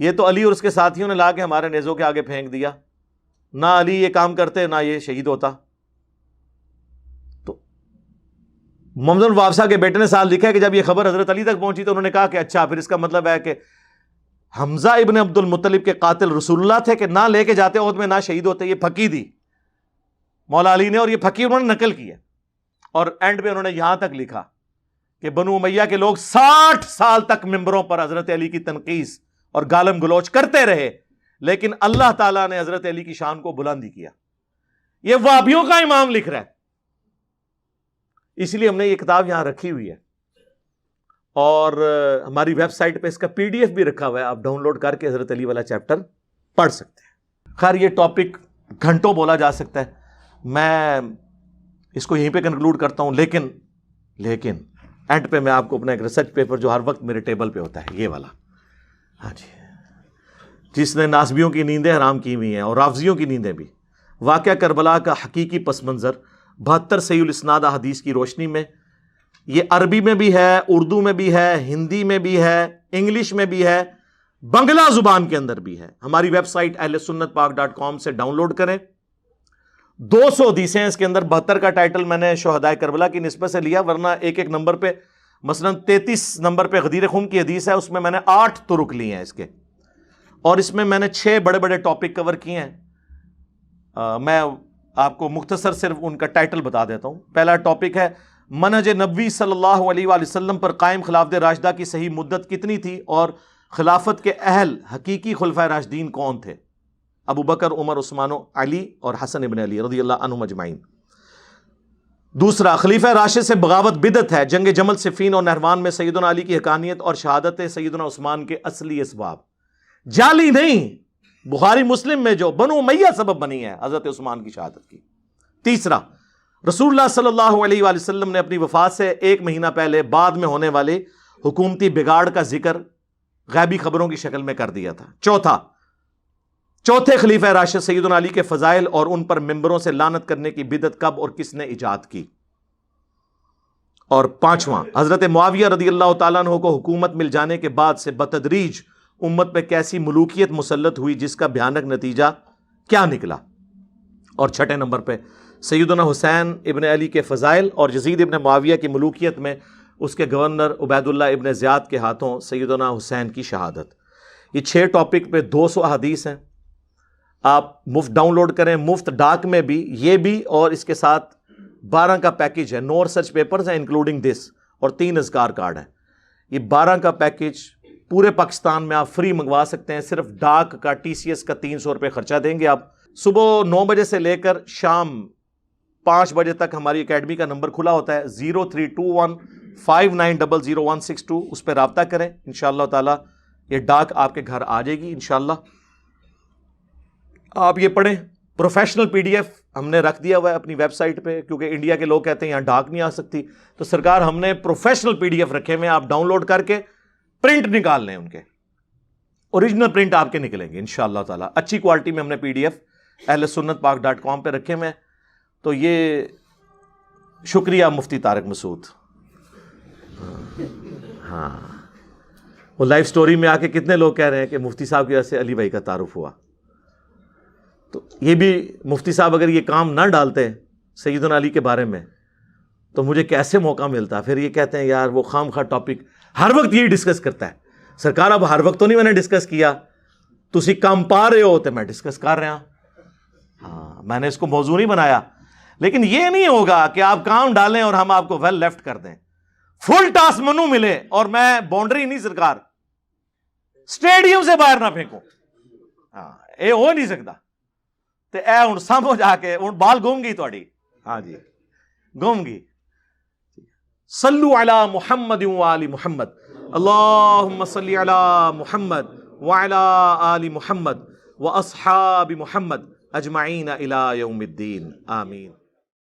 S8: یہ تو علی اور اس کے ساتھیوں نے لا کے ہمارے نیزوں کے آگے پھینک دیا. نہ علی یہ کام کرتے نہ یہ شہید ہوتا. تو محمد بن وابسہ کے بیٹے نے سال لکھا ہے کہ جب یہ خبر حضرت علی تک پہنچی تو انہوں نے کہا کہ اچھا پھر اس کا مطلب ہے کہ حمزہ ابن عبد المطلب کے قاتل رسول اللہ تھے کہ نہ لے کے جاتے عہد میں نہ شہید ہوتے. یہ پھکی دی مولا علی نے اور یہ پھکی انہوں نے نقل کی ہے. اور اینڈ پہ انہوں نے یہاں تک لکھا کہ بنو امیہ کے لوگ 60 سال تک ممبروں پر حضرت علی کی تنقیص اور گالم گلوچ کرتے رہے لیکن اللہ تعالیٰ نے حضرت علی کی شان کو بلندی کیا. یہ وہابیوں کا امام لکھ رہا ہے. اس لیے ہم نے یہ کتاب یہاں رکھی ہوئی ہے اور ہماری ویب سائٹ پہ اس کا PDF بھی رکھا ہوا ہے، آپ ڈاؤن لوڈ کر کے حضرت علی والا چیپٹر پڑھ سکتے ہیں. خیر یہ ٹاپک گھنٹوں بولا جا سکتا ہے، میں اس کو یہیں پہ کنکلوڈ کرتا ہوں. لیکن اینڈ پہ میں آپ کو اپنا ایک ریسرچ پیپر جو ہر وقت میرے ٹیبل پہ ہوتا ہے یہ والا، ہاں جی، جس نے ناسبیوں کی نیندیں حرام کی ہوئی ہیں اور رافضیوں کی نیندیں بھی، واقعہ کربلا کا حقیقی پس منظر 72 صحیح الاسناد احادیث کی روشنی میں. یہ عربی میں بھی ہے، اردو میں بھی ہے، ہندی میں بھی ہے، انگلش میں بھی ہے، بنگلہ زبان کے اندر بھی ہے. ہماری ویب سائٹ ahlsunnatpak.com سے ڈاؤن لوڈ کریں. 200 حدیثیں اس کے اندر. 72 کا ٹائٹل میں نے شہدائے کربلا کی نسبت سے لیا، ورنہ ایک ایک نمبر پہ مثلا 33 نمبر پہ غدیر خون کی حدیث ہے، اس میں نے 8 طرق لی ہیں اس کے، اور اس میں نے 6 بڑے بڑے ٹاپک کور کیے ہیں. میں آپ کو مختصر صرف ان کا ٹائٹل بتا دیتا ہوں. پہلا ٹاپک ہے منہج نبوی صلی اللہ علیہ وآلہ وسلم پر قائم خلافت راشدہ کی صحیح مدت کتنی تھی اور خلافت کے اہل حقیقی خلفائے راشدین کون تھے؟ ابو بکر، عمر، عثمان، علی اور حسن ابن علی رضی اللہ عنہم اجمعین. دوسرا، خلیفہ راشد سے بغاوت بدعت ہے. جنگ جمل، صفین اور نہروان میں سیدنا علی کی حقانیت اور شہادت سیدنا عثمان کے اصلی اسباب، جعلی نہیں. بخاری مسلم میں جو بنو امیہ سبب بنی ہے حضرت عثمان کی شہادت کی. تیسرا، رسول اللہ صلی اللہ علیہ وآلہ وسلم نے اپنی وفات سے 1 مہینہ پہلے بعد میں ہونے والے حکومتی بگاڑ کا ذکر غیبی خبروں کی شکل میں کر دیا تھا. چوتھے خلیفہ راشد سیدنا علی کے فضائل اور ان پر ممبروں سے لعنت کرنے کی بدعت کب اور کس نے ایجاد کی. اور 5واں، حضرت معاویہ رضی اللہ تعالیٰ عنہ کو حکومت مل جانے کے بعد سے بتدریج امت پہ کیسی ملوکیت مسلط ہوئی جس کا بھیانک نتیجہ کیا نکلا. اور 6 نمبر پہ سیدنا حسین ابن علی کے فضائل اور یزید ابن معاویہ کی ملوکیت میں اس کے گورنر عبید اللہ ابن زیاد کے ہاتھوں سیدنا حسین کی شہادت. یہ 6 ٹاپک پہ 200 احادیث ہیں. آپ مفت ڈاؤن لوڈ کریں، مفت ڈاک میں بھی یہ بھی، اور اس کے ساتھ 12 کا پیکج ہے. 9 ریسرچ پیپرز ہیں انکلوڈنگ دس، اور 3 اذکار کارڈ ہیں. یہ 12 کا پیکج پورے پاکستان میں آپ فری منگوا سکتے ہیں. صرف ڈاک کا TCS کا 300 روپے خرچہ دیں گے آپ. صبح 9 بجے سے لے کر شام 5 بجے تک ہماری اکیڈمی کا نمبر کھلا ہوتا ہے 032159000162. اس پہ رابطہ کریں. انشاءاللہ تعالی یہ ڈاک آپ کے گھر آ جائے گی. انشاءاللہ آپ یہ پڑھیں، پروفیشنل PDF ہم نے رکھ دیا ہوا ہے اپنی ویب سائٹ پہ، کیونکہ انڈیا کے لوگ کہتے ہیں یہاں ڈاک نہیں آ سکتی، تو سرکار ہم نے پروفیشنل PDF رکھے ہوئے ہیں، آپ ڈاؤن لوڈ کر کے پرنٹ نکال لیں، ان کے اوریجنل پرنٹ آپ کے نکلیں گے انشاءاللہ تعالیٰ. اچھی کوالٹی میں ہم نے PDF ahlsunnatpak.com پہ رکھے ہوئے ہیں. تو یہ شکریہ مفتی طارق مسعود. ہاں وہ لائف سٹوری میں آ کے کتنے لوگ کہہ رہے ہیں کہ مفتی صاحب کی وجہ سے علی بھائی کا تعارف ہوا. تو یہ بھی مفتی صاحب اگر یہ کام نہ ڈالتے سیدنا علی کے بارے میں تو مجھے کیسے موقع ملتا. پھر یہ کہتے ہیں یار وہ خام خواہ ٹاپک ہر وقت یہی ڈسکس کرتا ہے. سرکار اب ہر وقت تو نہیں میں نے ڈسکس کیا، تسی کام پا رہے ہو تو میں ڈسکس کر رہا. ہاں میں نے اس کو موضوع نہیں بنایا، لیکن یہ نہیں ہوگا کہ آپ کام ڈالیں اور ہم آپ کو ویل لیفٹ کر دیں. فل ٹاس منو ملے اور میں باؤنڈری نہیں سرکار سٹیڈیم سے باہر نہ پھینکوں. ہاں یہ ہو نہیں سکتا. تے اے ہن سمجھ آ کے ہن بال گم گئی تہاڈی. ہاں جی گم گئی. صلو علی محمد و آل محمد. اللہم صلی علی محمد وعلی آل محمد و اصحاب محمد اجمعین الی یوم الدین. آمین.